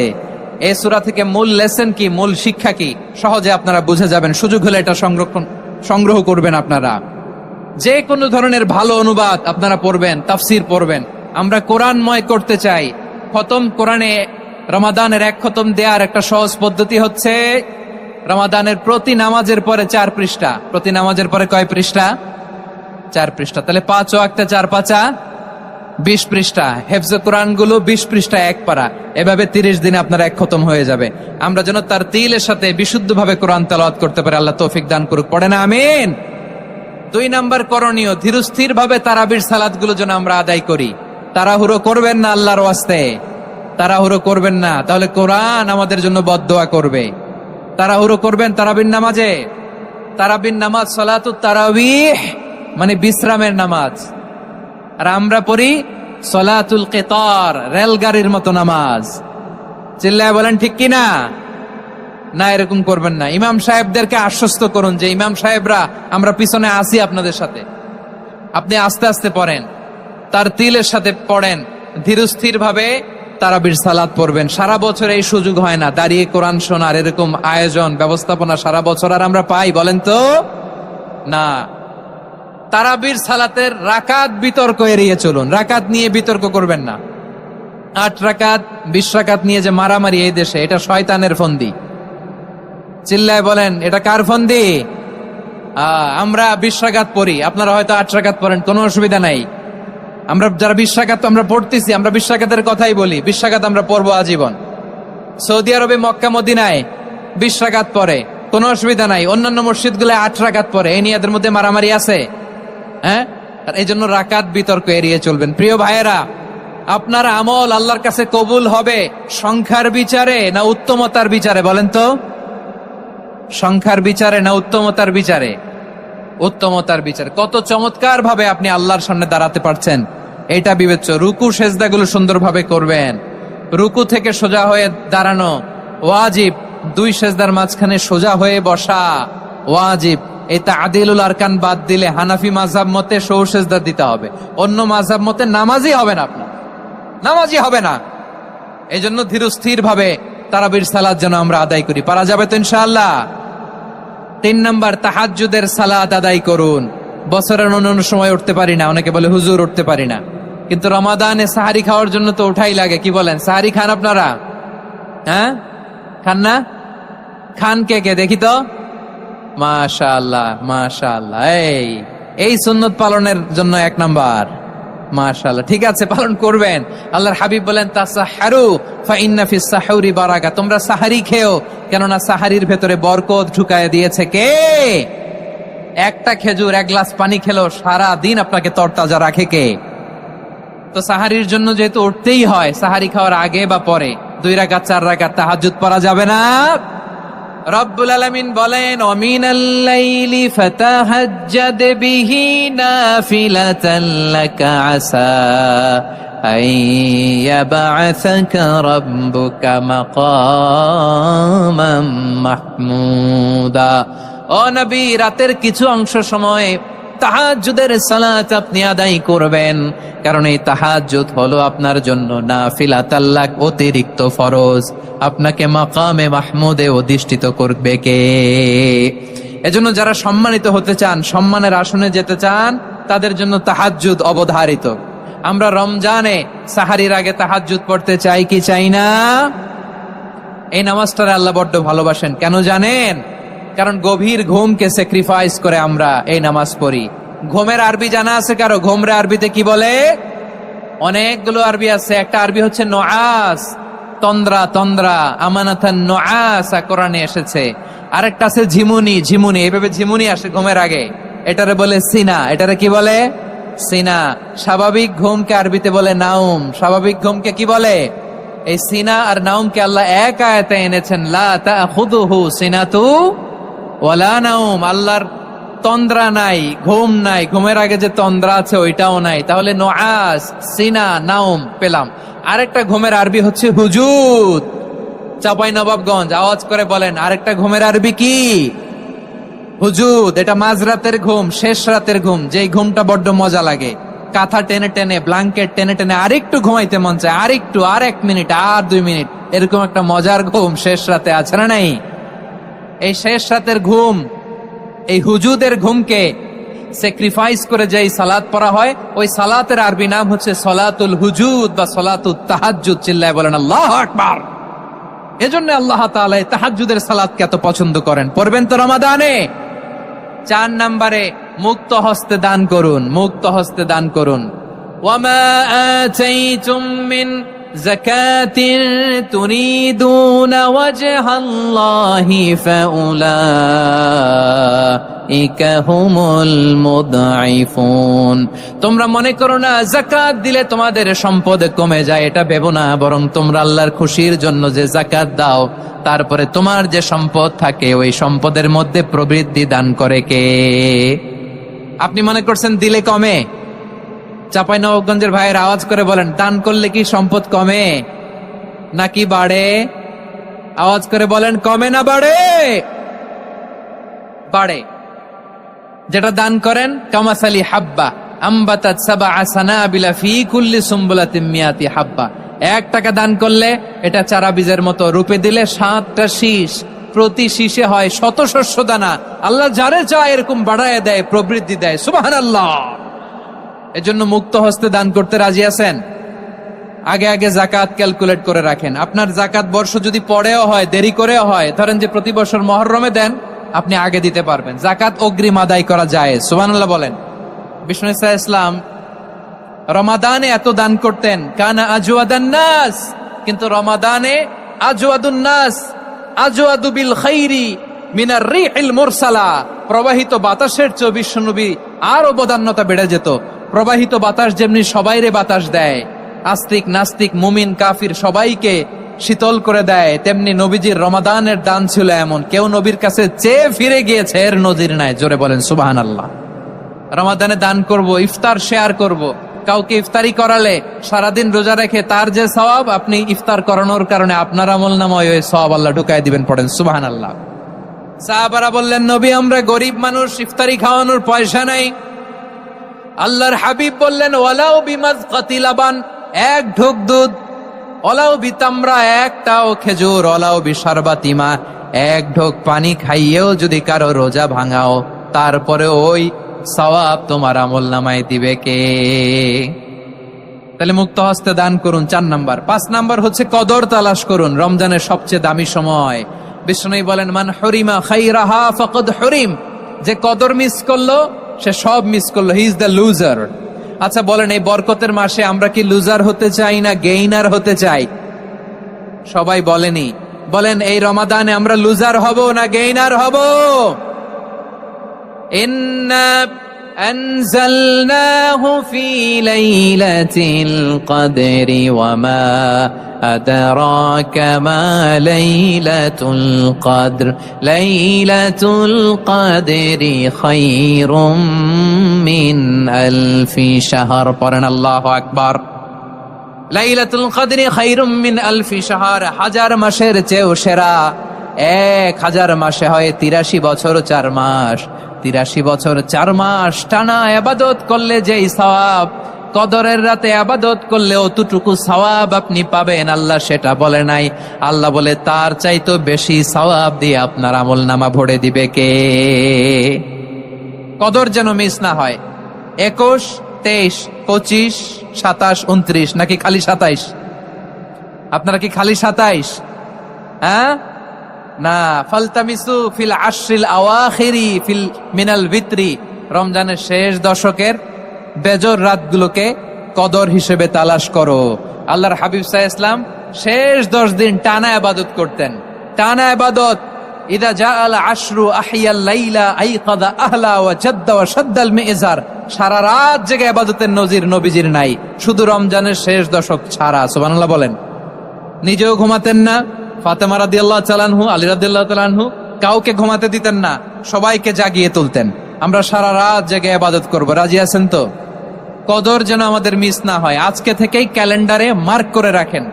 এই সূরা থেকে মূল লেসন কি, মূল শিক্ষা কি, সহজে আপনারা বুঝে যাবেন। সুযোগ হলে এটা সংগ্রহ করবেন। আপনারা যে কোনো ধরনের ভালো অনুবাদ আপনারা পড়বেন, তাফসীর পড়বেন। আমরা কোরআনময় করতে চাই। খতম কোরআনে রমাদানের 1 খতম দেওয়ার একটা সহজ পদ্ধতি হচ্ছে রমাদানের প্রতি নামাজের পরে 4 পৃষ্ঠা। প্রতি নামাজের পরে কয় পৃষ্ঠা? 4 পৃষ্ঠা। তাহলে 5 ওয়াক্তে 4 পাঁচা 20 পৃষ্ঠা। হেফজ কোরআন গুলো 20 পৃষ্ঠা 1 পারা। এভাবে 30 দিনে আপনার 1 খতম হয়ে যাবে। আমরা যেন তারতিলের সাথে বিশুদ্ধভাবে কোরআন তেলাওয়াত করতে পারি, আল্লাহ তৌফিক দান করুক। পড়েন আমিন। 2 নাম্বার করণীয়, ধীরস্থির ভাবে তারাবির সালাত গুলো যেন আমরা আদায় করি। তাড়াহুড়ো করবেন না, আল্লাহর ওয়াস্তে তাড়াহুড়ো করবেন না, তাহলে কোরআন আমাদের জন্য বদদোয়া করবে। তাড়াহুড়ো করবেন তারাবির নামাজে। তারাবির নামাজ সালাতুত তারাবিহ মানে বিশ্রামের নামাজ, আর আমরা পড়ি সালাতুল কিতার, রেলগাড়ির মতো নামাজ। চিল্লায় বলেন ঠিক কিনা? না, এরকম করবেন না। ইমাম সাহেবদেরকে আশ্বস্ত করুন যে ইমাম সাহেবরা আমরা পিছনে আসি আপনাদের সাথে। আপনি আস্তে আস্তে পড়েন, তারতিলের সাথে পড়েন, ধীরস্থির ভাবে তারাবির সালাত পড়বেন। সারা বছর এই সুযোগ হয় না দাঁড়িয়ে কোরআন শোনার, এরকম আয়োজন ব্যবস্থাপনা সারা বছর আর আমরা পাই বলেন তো? না। তারাবির সালাতের রাকাত বিতর্ক এড়িয়ে চলুন। রাকাত নিয়ে বিতর্ক করবেন না। 8 রাকাত 20 রাকাত নিয়ে যে মারামারি এই দেশে, এটা শয়তানের ফন্দি। চিল্লায় বলেন এটা কার ফন্দি? আমরা 20 রাকাত পড়ি, আপনারা হয়তো 8 রাকাত পড়েন, কোনো অসুবিধা নাই। আমরা যারা 20 রাকাত আমরা পড়তেছি, আমরা 20 রাকাতের কথাই বলি। 20 রাকাত আমরা পড়বো আজীবন। সৌদি আরবে মক্কা মদিনায় 20 রাকাত পড়ে, কোনো অসুবিধা নাই। অন্যান্য মসজিদ গুলো 8 রাকাত পড়ে, এই নিয়ে এদের মধ্যে মারামারি আছে? হ্যাঁ, এই জন্য রাকাত বিতর্ক এড়িয়ে চলবেন। প্রিয় ভাইয়েরা, আপনার আমল আল্লাহর কাছে কবুল হবে সংখ্যার বিচারে না উত্তমতার বিচারে? বলেন তো, সংখ্যার বিচারে না উত্তমতার বিচারে? উত্তমতার বিচারে। কত চমৎকার ভাবে আপনি আল্লাহর সামনে দাঁড়াতে পারছেন এটা বিবেচ্য। রুকু সেজদাগুলো সুন্দরভাবে করবেন। রুকু থেকে সোজা হয়ে দাঁড়ানো ওয়াজিব, 2 সেজদার মাঝখানে সোজা হয়ে বসা ওয়াজিব। এই তা'দীলুল আরকান বাদ দিলে হানাফি মাযহাব মতে সওর সেজদা দিতে হবে, অন্য মাযহাব মতে নামাজই হবে না, আপনার নামাজই হবে না। এই জন্য ধীরস্থির ভাবে তারাবির সালাত যেন আমরা আদায় করি। পারা যাবে তো ইনশাআল্লাহ? 3 নাম্বার, তাহাজ্জুদের সালাত আদায় করুন। বছরের অন্য সময় উঠতে পারি না, অনেকে বলে হুজুর উঠতে পারি না, কিন্তু রমাদানে সাহারি খাওয়ার জন্য তো উঠাই লাগে। কি বলেন, সাহারি খান আপনারা? হ্যাঁ, খান না? খান কে কে দেখি তো? মাশাআল্লাহ মাশাআল্লাহ, এই সুন্নত পালনের জন্য 1 নাম্বার। মাশাআল্লাহ, ঠিক আছে, পালন করবেন। আল্লাহর হাবিব বলেন তাসাহহারু ফা ইন্না ফিস সাহুরি বারাকা, তোমরা সাহারি খেও, কেননা সাহারির ভেতরে বরকত ঢুকায় দিয়েছে কে? একটা খেজুর, 1 গ্লাস পানি খেলেও সারা দিন আপনাকে তরতাজা রাখে কে? তো সাহারির জন্য যেহেতু উঠতেই হয়, সাহারি খাওয়ার আগে বা পরে 2 রাকাত 4 রাকাত তাহাজ্জুদ পড়া যাবে না? রব্বুল আলামিন বলেন ওয়ামিনাল লাইলি ফাতাহাজ্জাদ বিহি নাফিলাতান লাকা আসা আইয়াবআসাকা রাব্বুকা মাকামাম মাহমুদা। ও নবী, রাতের কিছু অংশ সময় তাহাজ্জুদের সালাত আপনি আদায় করবেন, কারণ এই তাহাজ্জুদ হলো আপনার জন্য নাফিলাতাল লাক, অতিরিক্ত ফরজ। আপনাকে মাকামে মাহমুদে অধিষ্ঠিত করবে কে? এজন্য যারা সম্মানিত হতে চান, সম্মানের আসনে যেতে চান, তাদের জন্য তাহাজ্জুদ অবধারিত। আমরা রমজানে সাহারির আগে তাহাজ্জুদ পড়তে চাই কি চাই না? এই নামাজটারে আল্লাহ বড্ড ভালোবাসেন। কেন জানেন? কারণ গভীর ঘুমকে স্যাক্রিফাইস করে আমরা এই নামাজ পড়ি। ঘুমের আরবি জানা আছে কারো? ঘুমরে আরবিতে কি বলে? অনেকগুলো আরবি আছে। একটা আরবি হচ্ছে নুআস, তন্দ্রা, তন্দ্রা, আমানাতান নুআসা কোরআনে এসেছে। আরেকটা আছে ঝিমুনি, ঝিমুনি, এইভাবে ঝিমুনি আসে ঘুমের আগে, এটারে বলে সিনা। এটারে কি বলে? সিনা। স্বাভাবিক ঘুমকে আরবিতে বলে নাউম। স্বাভাবিক ঘুমকে কি বলে? এই সিনা আর নাউমকে আল্লাহ এক আয়াতে এনেছেন, লা তাখুযুহু সিনাতু ওয়ালা নাউম। আল্লাহর তন্দ্রা নাই, ঘুম নাই, ঘুমের আগে যে তন্দ্রা আছে ওইটাও নাই। তাহলে নুআস, সিনা, নাউম পেলাম। আরেকটা ঘুমের আরবি হচ্ছে হুজুদ। চাঁপাইনবাবগঞ্জ আওয়াজ করে বলেন, আরেকটা ঘুমের আরবি কি? হুজুদ। এটা মাঝরাতের ঘুম, শেষ রাতের ঘুম, যেই ঘুমটা বড্ড মজা লাগে। কাঁথা টেনে টেনে, ব্ল্যাঙ্কেট টেনে টেনে আরেকটু ঘুমাইতে মন চায়, আরেকটু, আর 1 মিনিট, আর 2 মিনিট, এরকম একটা মজার ঘুম শেষ রাতে আছে না নাই? এই শেষ রাতের ঘুম, এই হুজুদের ঘুমকে স্যাক্রিফাইস করে যেই সালাত পড়া হয়, ওই সালাতের আরবি নাম হচ্ছে সলাতুল হুজুদ বা সলাতুত তাহাজ্জুদ। চিল্লায় বলেন আল্লাহু আকবার। এজন্য আল্লাহ তাআলা তাহাজ্জুদের সালাতকে এত পছন্দ করেন। পড়বেন তো রমাদানে। 4 নম্বরে মুক্ত হস্তে দান করুন, মুক্ত হস্তে দান করুন। ওয়ামা আতাইতুম মিন যাকাতিন তুরিদুনা ওয়াজহাল্লাহি ফাউলাইকা হুমুল মুদঈফুন। তোমরা মনে করো না যাকাত দিলে তোমাদের সম্পদ কমে যায়, এটা ভেবো না, বরং তোমরা আল্লাহর খুশির জন্য যে যাকাত দাও, তারপরে তোমার যে সম্পদ থাকে ওই সম্পদের মধ্যে প্রবৃদ্ধি দান করে কে? আপনি মনে করছেন দিলে কমে? চাঁপাইনবাবগঞ্জের ভাইয়ের আওয়াজ করে বলেন, দান করলে কি সম্পদ কমে নাকি বাড়ে? আওয়াজ করে বলেন, কমে না বাড়ে? বাড়ে। যেটা দান করেন, কামাসালি হাব্বা আম্বাতাত সাবআ সানাবিলা ফি কুল্লি সুম্বুলাতিন মিয়াতি হাব্বা। 1 টাকা দান করলে এটা চারা বীজের মতো, রূপে দিলে 7টা শীষ, প্রতি শীষে হয় 100 শস্য দানা। আল্লাহ যারে চায় এরকম বাড়ায় দেয়, প্রবৃদ্ধি দেয়। সুবহানাল্লাহ। এজন্য মুক্ত হস্তে দান করতে রাজি আছেন? আগে আগে যাকাত ক্যালকুলেট করে রাখেন। আপনার যাকাত বর্ষ যদি পরেও হয়, দেরি করেও হয়, ধরেন যে প্রতি বছর মুহররমে দেন, আপনি আগে দিতে পারবেন। যাকাত অগ্রিম আদায় করা যায়। সুবহানাল্লাহ বলেন। বিষ্ণু ইসা ইসলাম রমাদানে এত দান করতেন, কানা আজওয়াদান নাস, কিন্তু রমাদানে আজওয়াদুন নাস আজওয়াদু বিল খাইরি মিনার রিহিল মুরসালা। প্রবাহিত বাতাসের চেয়ে বিশ্বনবী আর অবদান্যতা বেড়ে যেত। প্রবাহিত বাতাস যেমনি সবাইরে বাতাস দেয়, আস্তিক নাস্তিক মুমিন কাফির সবাইকে শীতল করে দেয়, তেমনি নবীজির রমাদানের দান ছিল এমন, কেউ নবীর কাছে চেয়ে ফিরে গিয়েছে এর নজির নাই। জোরে বলেন সুবহানাল্লাহ। রমাদানে দান করব, ইফতার শেয়ার করব। কাউকে ইফতারি করালে সারাদিন রোজা রেখে তার যে সওয়াব, আপনি ইফতার করানোর কারণে আপনার আমল নামায় ওই সওয়াব আল্লাহ ঢুকায় দিবেন। পড়েন সুবহানাল্লাহ। সাহাবারা বললেন, নবী আমরা গরিব মানুষ, ইফতারি খাওয়ানোর পয়সা নাই। আল্লাহর হাবিব বললেন, ওয়ালাউ বিমাজকাতি লাবান, এক ঢোক দুধ, ওয়ালাউ বিতামরা, একটাও খেজুর, ওয়ালাউ বিশারবাতি মা, এক ঢোক পানি খাইয়েও যদি কারো রোজা ভাঙাও, তারপরে ওই সওয়াব তোমার আমলনামায় দিবে কে? তাহলে মুক্ত হস্তে দান করুন, 4 নাম্বার। 5 নাম্বার হচ্ছে কদর তালাশ করুন, রমজানের সবচেয়ে দামি সময়। বিষ্ণু বলেন, মান হরিমা খাইরাহা ফাকাদ হরিম, যে কদর মিস করলো সে সব মিস করলো, হি ইজ দ্য লুজার। আচ্ছা বলেন, এই বরকতের মাসে আমরা কি লুজার হতে চাই না গেইনার হতে চাই? সবাই বলেনি, বলেন এই রমাদানে আমরা লুজার হব না গেইনার হব? ইন্না আনজালনাহু ফি লাইলাতিল কদরি ওয়া মা আদরাকা মা লাইলাতুল কদর, লাইলাতুল কদরি খায়রুম মিন আলফি শাহর। পড়েন আল্লাহু আকবার। লাইলাতুল কদরি খায়রুম মিন আলফি শাহর, 1000 মাসের চেয়েও সেরা। 1000 মাসে হয় 83 বছর 4 মাস। 83 বছর 4 মাস টানা ইবাদত করলে যেই সওয়াব, কদরের রাতে ইবাদত করলে অতটুকু সওয়াব আপনি পাবেন, আল্লাহ সেটা বলে নাই। আল্লাহ বলে তার চাইতো বেশি সওয়াব দিয়ে আপনার আমলনামা ভরে দিবে কে? কদর যেন মিস না হয়। 21, 23, 25, 27, 29 নাকি খালি 27? আপনারা কি খালি 27? হ্যাঁ না, ফালতামিসু ফিল আশরিল আওয়াখিরি ফিল মিনাল ভিতরি, রমজানের শেষ দশকের বেজর রাতগুলোকে কদর হিসেবে তালাশ করো। আল্লাহর হাবিব সাল্লাল্লাহু আলাইহি ওয়াসাল্লাম শেষ 10 দিন টানা ইবাদত করতেন, টানা ইবাদত। ইদা জাআল আশরু আহিয়াল লাইলা আইকাদা আহলা ওয়া জাদ্দা ওয়া শাদ্দাল মিজার, সারা রাত জেগে ইবাদতের নজির নবীজির নাই, শুধু রমজানের শেষ দশক ছাড়া। সুবহানাল্লাহ বলেন। নিজেও ঘুমাতেন না, ফাতেমা রাদিয়াল্লাহু তাআলা আনহু, আলী রাদিয়াল্লাহু তাআলা আনহু কাউকে ঘুমাতে দিতেন না, সবাইকে জাগিয়ে তুলতেন। আমরা সারা রাত জেগে ইবাদত করব, রাজি আছেন তো? কদর যেন আমাদের মিস না হয়। আজকে থেকেই ক্যালেন্ডারে মার্ক করে রাখেন,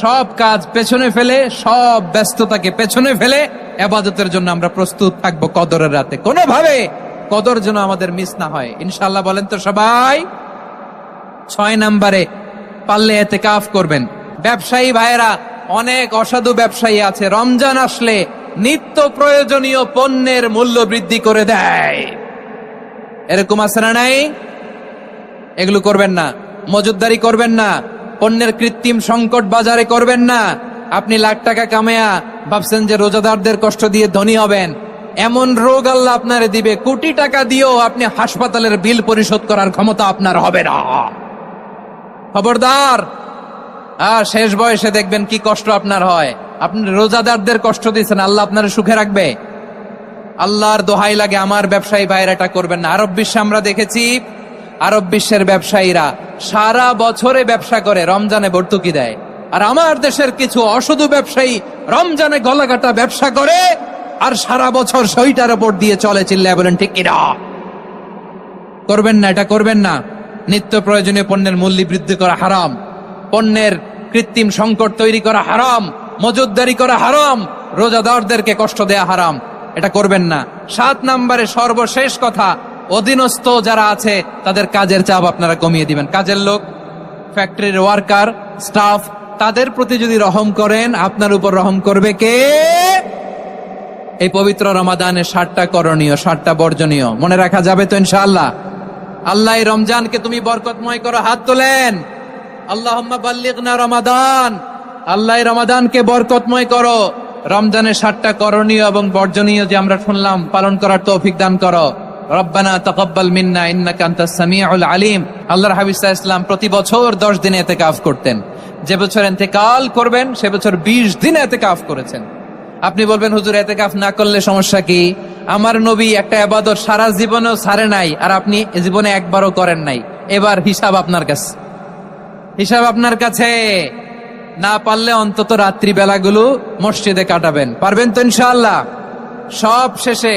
সব কাজ পেছনে ফেলে, সব ব্যস্ততাকে পেছনে ফেলে ইবাদতের জন্য আমরা প্রস্তুত থাকবো কদরের রাতে। কোনোভাবে কদর যেন আমাদের মিস না হয়, ইনশাআল্লাহ। বলেন তো সবাই? 6 নম্বরে পারলে ইতিকাফ করবেন। ব্যবসায়ী ভাইয়েরা, অনেক অসাধু ব্যবসায়ী আছে, রমজান আসলে নিত্য প্রয়োজনীয় পণ্যের মূল্য বৃদ্ধি করে দেয়। এরকম আছে না নাই? এগুলো করবেন না, মজুদদারি করবেন না, পণ্যের কৃত্রিম সংকট বাজারে করবেন না। আপনি লাখ টাকা কামায়া ভাবছেন যে রোজাদারদের কষ্ট দিয়ে ধনী হবেন, এমন রোগ আল্লাহ আপনারে দিবে, কোটি টাকা দিয়েও আপনি হাসপাতালের বিল পরিশোধ করার ক্ষমতা আপনার হবে না। খবরদার। শেষ বয়সে দেখবেন কি কষ্ট আপনার হয়। আপনি রোজাদারদের কষ্ট দিচ্ছেন, আল্লাহ আপনার সুখে রাখবে? আল্লাহর দোহাই লাগে, আমার ব্যবসায়ী ভাইরা এটা করবেন না। আরব বিশ্বে আমরা দেখেছি, আরব বিশ্বের ব্যবসায়ীরা সারা বছরে ব্যবসা করে, রমজানে ভর্তুকি দেয়। আর আমার দেশের কিছু অসাধু ব্যবসায়ী রমজানে গলাকাটা ব্যবসা করে আর সারা বছর সইটার উপর দিয়ে চলে। চিল্লায় বলেন ঠিক কিনা? করবেন না, এটা করবেন না। নিত্য প্রয়োজনীয় পণ্যের মূল্য বৃদ্ধি করা হারাম, পণ্যের কৃত্রিম সংকট তৈরি করা হারাম, মজুদদারি করা হারাম, রোজাদারদেরকে কষ্ট দেয়া হারাম, এটা করবেন না। 7 নম্বরে সর্বশেষ কথা, অধীনস্থ যারা আছে তাদের কাজের চাপ আপনারা কমিয়ে দিবেন। কাজের লোক, ফ্যাক্টরির ওয়ার্কার, স্টাফ, তাদের প্রতি যদি রহম করেন, আপনার উপর রহম করবে কে? এই পবিত্র রমাদানে 7টা করণীয়, 7টা বর্জনীয় মনে রাখা যাবে তো ইনশাআল্লাহ? আল্লাহ এই রমজানকে তুমি বরকতময় করো, হাত তোলেন। আল্লাহুম্মা বাল্লিগনা রমাদান, আল্লাহ এই রমাদানকে বরকতময় করো। রমজানের 7টা করণীয় এবং বর্জনীয় যে আমরা শুনলাম, পালন করার তৌফিক দান করো। রব্বানা তাকাব্বাল মিন্না ইন্নাকা আনতাস সামিউল আলিম। আল্লাহর হাবিব সাল্লাল্লাহু আলাইহি ওয়াসাল্লাম প্রতি বছর 10 দিন ইতিকাফ করতেন। যে বছর ইন্তেকাল করবেন সে বছর 20 দিন ইতিকাফ করেছেন। আপনি বলবেন, হুজুর ইতিকাফ না করলে সমস্যা কি? আমার নবী একটা ইবাদত সারা জীবনেও ছাড়ে নাই, আর আপনি জীবনে একবারও করেন নাই। এবার হিসাব আপনার কাছে, হিসাব আপনার কাছে। না পারলে অন্তত রাত্রি বেলাগুলো মসজিদে কাটাবেন। পারবেন তো ইনশাআল্লাহ? সব শেষে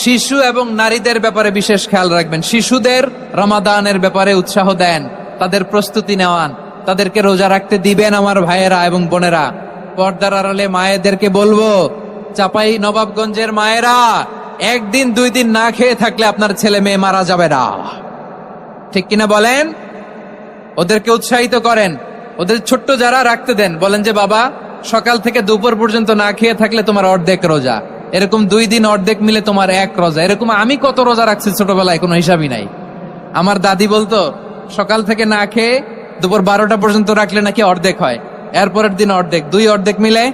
শিশু এবং নারীদের ব্যাপারে বিশেষ খেয়াল রাখবেন। শিশুদের রমাদানের ব্যাপারে উৎসাহ দেন, তাদের প্রস্তুতি নেওয়ান, তাদেরকে রোজা রাখতে দিবেন। আমার ভাইয়েরা এবং বোনেরা, পর্দার আড়ালে মায়েদেরকে বলবো, চাপাই নবাবগঞ্জের মায়েরা, একদিন 2 দিন না খেয়ে থাকলে আপনার ছেলে মেয়ে মারা যাবে না, ঠিক কিনা বলেন? ওদেরকে উৎসাহিত করেন, ওদের ছোট্ট যারা রাখতে দেন, বলেন যে বাবা সকাল থেকে দুপুর পর্যন্ত না খেয়ে থাকলে তোমার অর্ধেক রোজা, এরকম 2 দিন অর্ধেক মিলে তোমার 1 রোজা। এরকম আমি কত রোজা রাখছি ছোটবেলায়, কোনো হিসাবই নাই। আমার দাদি বলতো সকাল থেকে না খেয়ে দুপুর 12টা পর্যন্ত রাখলে নাকি অর্ধেক হয়, এরপরের দিন অর্ধেক, 2 অর্ধেক মিলে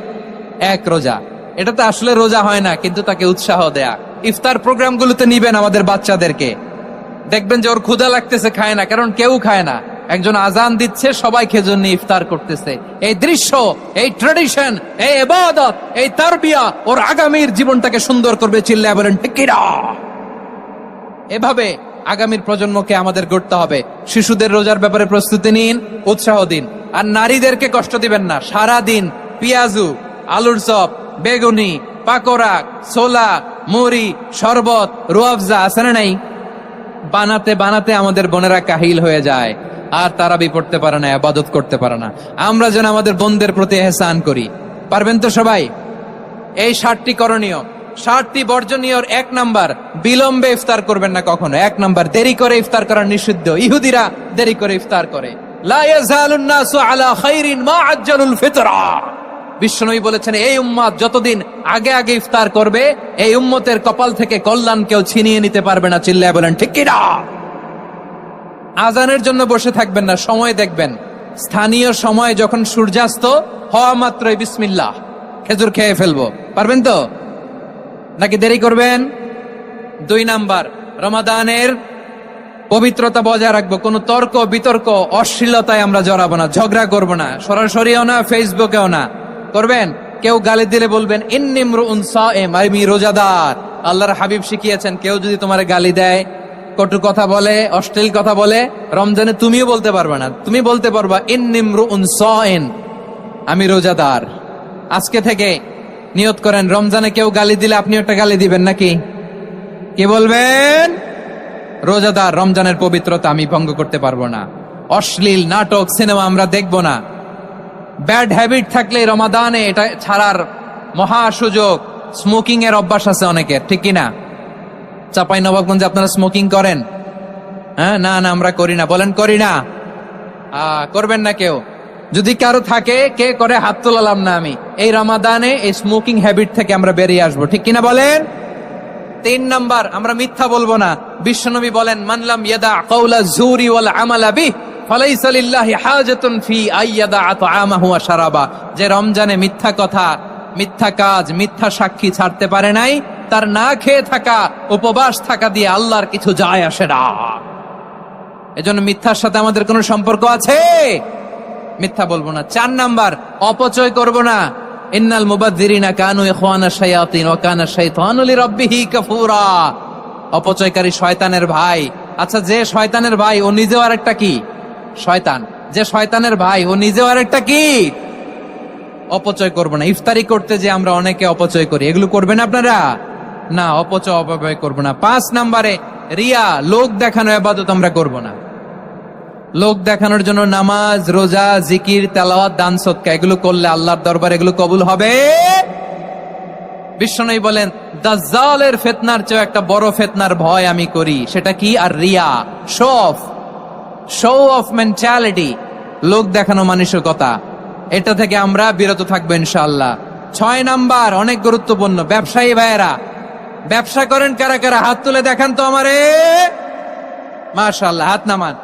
1 রোজা। এটা তো আসলে রোজা হয় না, কিন্তু তাকে উৎসাহ দেয়া। ইফতার প্রোগ্রামগুলোতে নিবেন আমাদের বাচ্চাদেরকে, দেখবেন যে ওর ক্ষুধা লাগতেছে, খায় না, কারণ কেউ খায় না, একজন আজান দিচ্ছে, সবাই খেজুর নিয়ে ইফতার করতেছে। এই দৃশ্য, এই ট্র্যাডিশন, এই ইবাদত, এই তারবিয়া ওর আগামীর জীবনটাকে সুন্দর করবে। চিল্লায় বলেন ঠিক কিনা? এভাবে আগামীর প্রজন্মকে আমাদের গড়তে হবে। শিশুদের রোজার ব্যাপারে প্রস্তুতি নিন, উৎসাহ দিন। আর নারীদেরকে কষ্ট দিবেন না। সারা দিন পেঁয়াজু, আলুর চপ, বেগুনি, পাকোড়া, ছোলা, মুড়ি, শরবত, রুয়াফজা আছে না নাই, বানাতে বানাতে আমাদের বোনেরা কাহিল হয়ে যায়, আর তারাবি পড়তে পারে না, ইবাদত করতে পারে না। আমরা যেন আমাদের বোনদের প্রতি ইহসান করি। পারবেন তো সবাই? এই 7টি করণীয়, 7টি বর্জনীয়। 1 নাম্বার, বিলম্বে ইফতার করবেন না কখনো। 1 নাম্বার, দেরি করে ইফতার করা নিষিদ্ধ। ইহুদিরা দেরি করে ইফতার করে। লা ইয়াজালুন নাসু আলা খাইরিন মা আজ্জালুল ফিতরা। বিশ্বনবী বলেছেন এই উম্মত যতদিন আগে আগে ইফতার করবে, এই উম্মতের কপাল থেকে কল্যাণ কেউ ছিনিয়ে নিতে পারবে না। চিল্লায় বলেন ঠিক কিনা? আজানের জন্য বসে থাকবেন না, সময় দেখবেন। স্থানীয় সময় যখন সূর্যাস্ত হওয়া মাত্রই বিসমিল্লাহ, খেজুর খেয়ে ফেলবো। পারবেন তো নাকি দেরি করবেন? 2 নাম্বার, রমাদানের পবিত্রতা বজায় রাখবো। কোনো তর্ক বিতর্ক অশ্লীলতায় আমরা জড়াবো না, ঝগড়া করবো না, সরাসরিও না, ফেসবুকেও না। করবেন কেউ গালি দিলে বলবেন ইন্নিমরুউন সায়েম, আমি রোজাদার। আল্লাহর হাবিব শিখিয়েছেন কেউ যদি তোমার গালি দেয়, কটু কথা বলে, অশ্লীল কথা বলে, রমজানে তুমিও বলতে পারবে না। তুমি বলতে পারবা ইন্নিমরুউন সায়েম, আমি রোজাদার। আজকে থেকে নিয়ত করেন, রমজানে কেউ গালি দিলে আপনি একটা গালি দিবেন নাকি? কি বলবেন? রোজাদার, রমজানের পবিত্রতা আমি ভঙ্গ করতে পারবো না। অশ্লীল নাটক, সিনেমা আমরা দেখবো না। ব্যাড হ্যাবিট থাকলে রমাদানে এটা ছাড়ার মহা সুযোগ। স্মোকিং এর অভ্যাস আছে অনেকের, ঠিক কিনা? চাপাই নবাবগঞ্জে আপনারা স্মোকিং করেন? হ্যাঁ, না না আমরা করি না। বলেন করি না। করবেন না কেউ। যদি কারো থাকে, কে করে হাত তোলালাম না আমি। এই রমাদানে এই স্মোকিং হ্যাবিট থেকে আমরা বেরিয়ে আসবো, ঠিক কিনা বলেন? 3 নাম্বার, আমরা মিথ্যা বলবো না। বিশ্বনবী বলেন মানলাম ইয়াদা কাওলা যুরি ওয়াল আমালা বিহি ফালাইসা লিল্লাহি হাজাতুন ফি আইয়াদা আতআমাহু ওয়া শারাবা। যে রমজানে মিথ্যা কথা, মিথ্যা কাজ, মিথ্যা সাক্ষী ছাড়তে পারে নাই, তার না খেয়ে থাকা, উপবাস থাকা দিয়ে আল্লাহর কিছু যায় আসে না। এজন্য মিথ্যার সাথে আমাদের কোনো সম্পর্ক আছে? মিথ্যা বলবো না। 4 নাম্বার, অপচয় করব না। ইন্নাল মুবাযযিরিনা কানু ইখওয়ানা শায়াতিন ওয়া কানা শাইতানু লিরাব্বিহি কাফুরা। অপচয়কারী শয়তানের ভাই। আচ্ছা, যে শয়তানের ভাই ও নিজেও আরেকটা কি? শয়তান। যে শয়তানের ভাই ও নিজেও আরেকটা কি? অপচয় করব না। ইফতারি করতে যে আমরা অনেকে অপচয় করি, এগুলো করবেন আপনারা না। অপচয় অপব্যয় করব না। 5 নাম্বারে, রিয়া, লোক দেখানো ইবাদত আমরা করব না। লোক দেখানোর জন্য নামাজ, রোজা, জিকির, তেলাওয়াত, দান, সদকা এগুলো করলে আল্লাহর দরবারে এগুলো কবুল হবে। বিশ্বনবী বলেন দাজ্জালের ফিতনার চেয়ে একটা বড় ফিতনার ভয় আমি করি, সেটা কি? আর রিয়া, শো অফ মেন্টালিটি, লোক দেখানো মানসিকতা। এটা থেকে আমরা বিরত থাকবো ইনশাআল্লাহ। 6 নাম্বার, অনেক গুরুত্বপূর্ণ। ব্যবসায়ী ভাইয়েরা, ব্যবসা করেন কারা কারা? হাত তুলে দেখান তো আমারে। মাশাআল্লাহ, হাত নামান।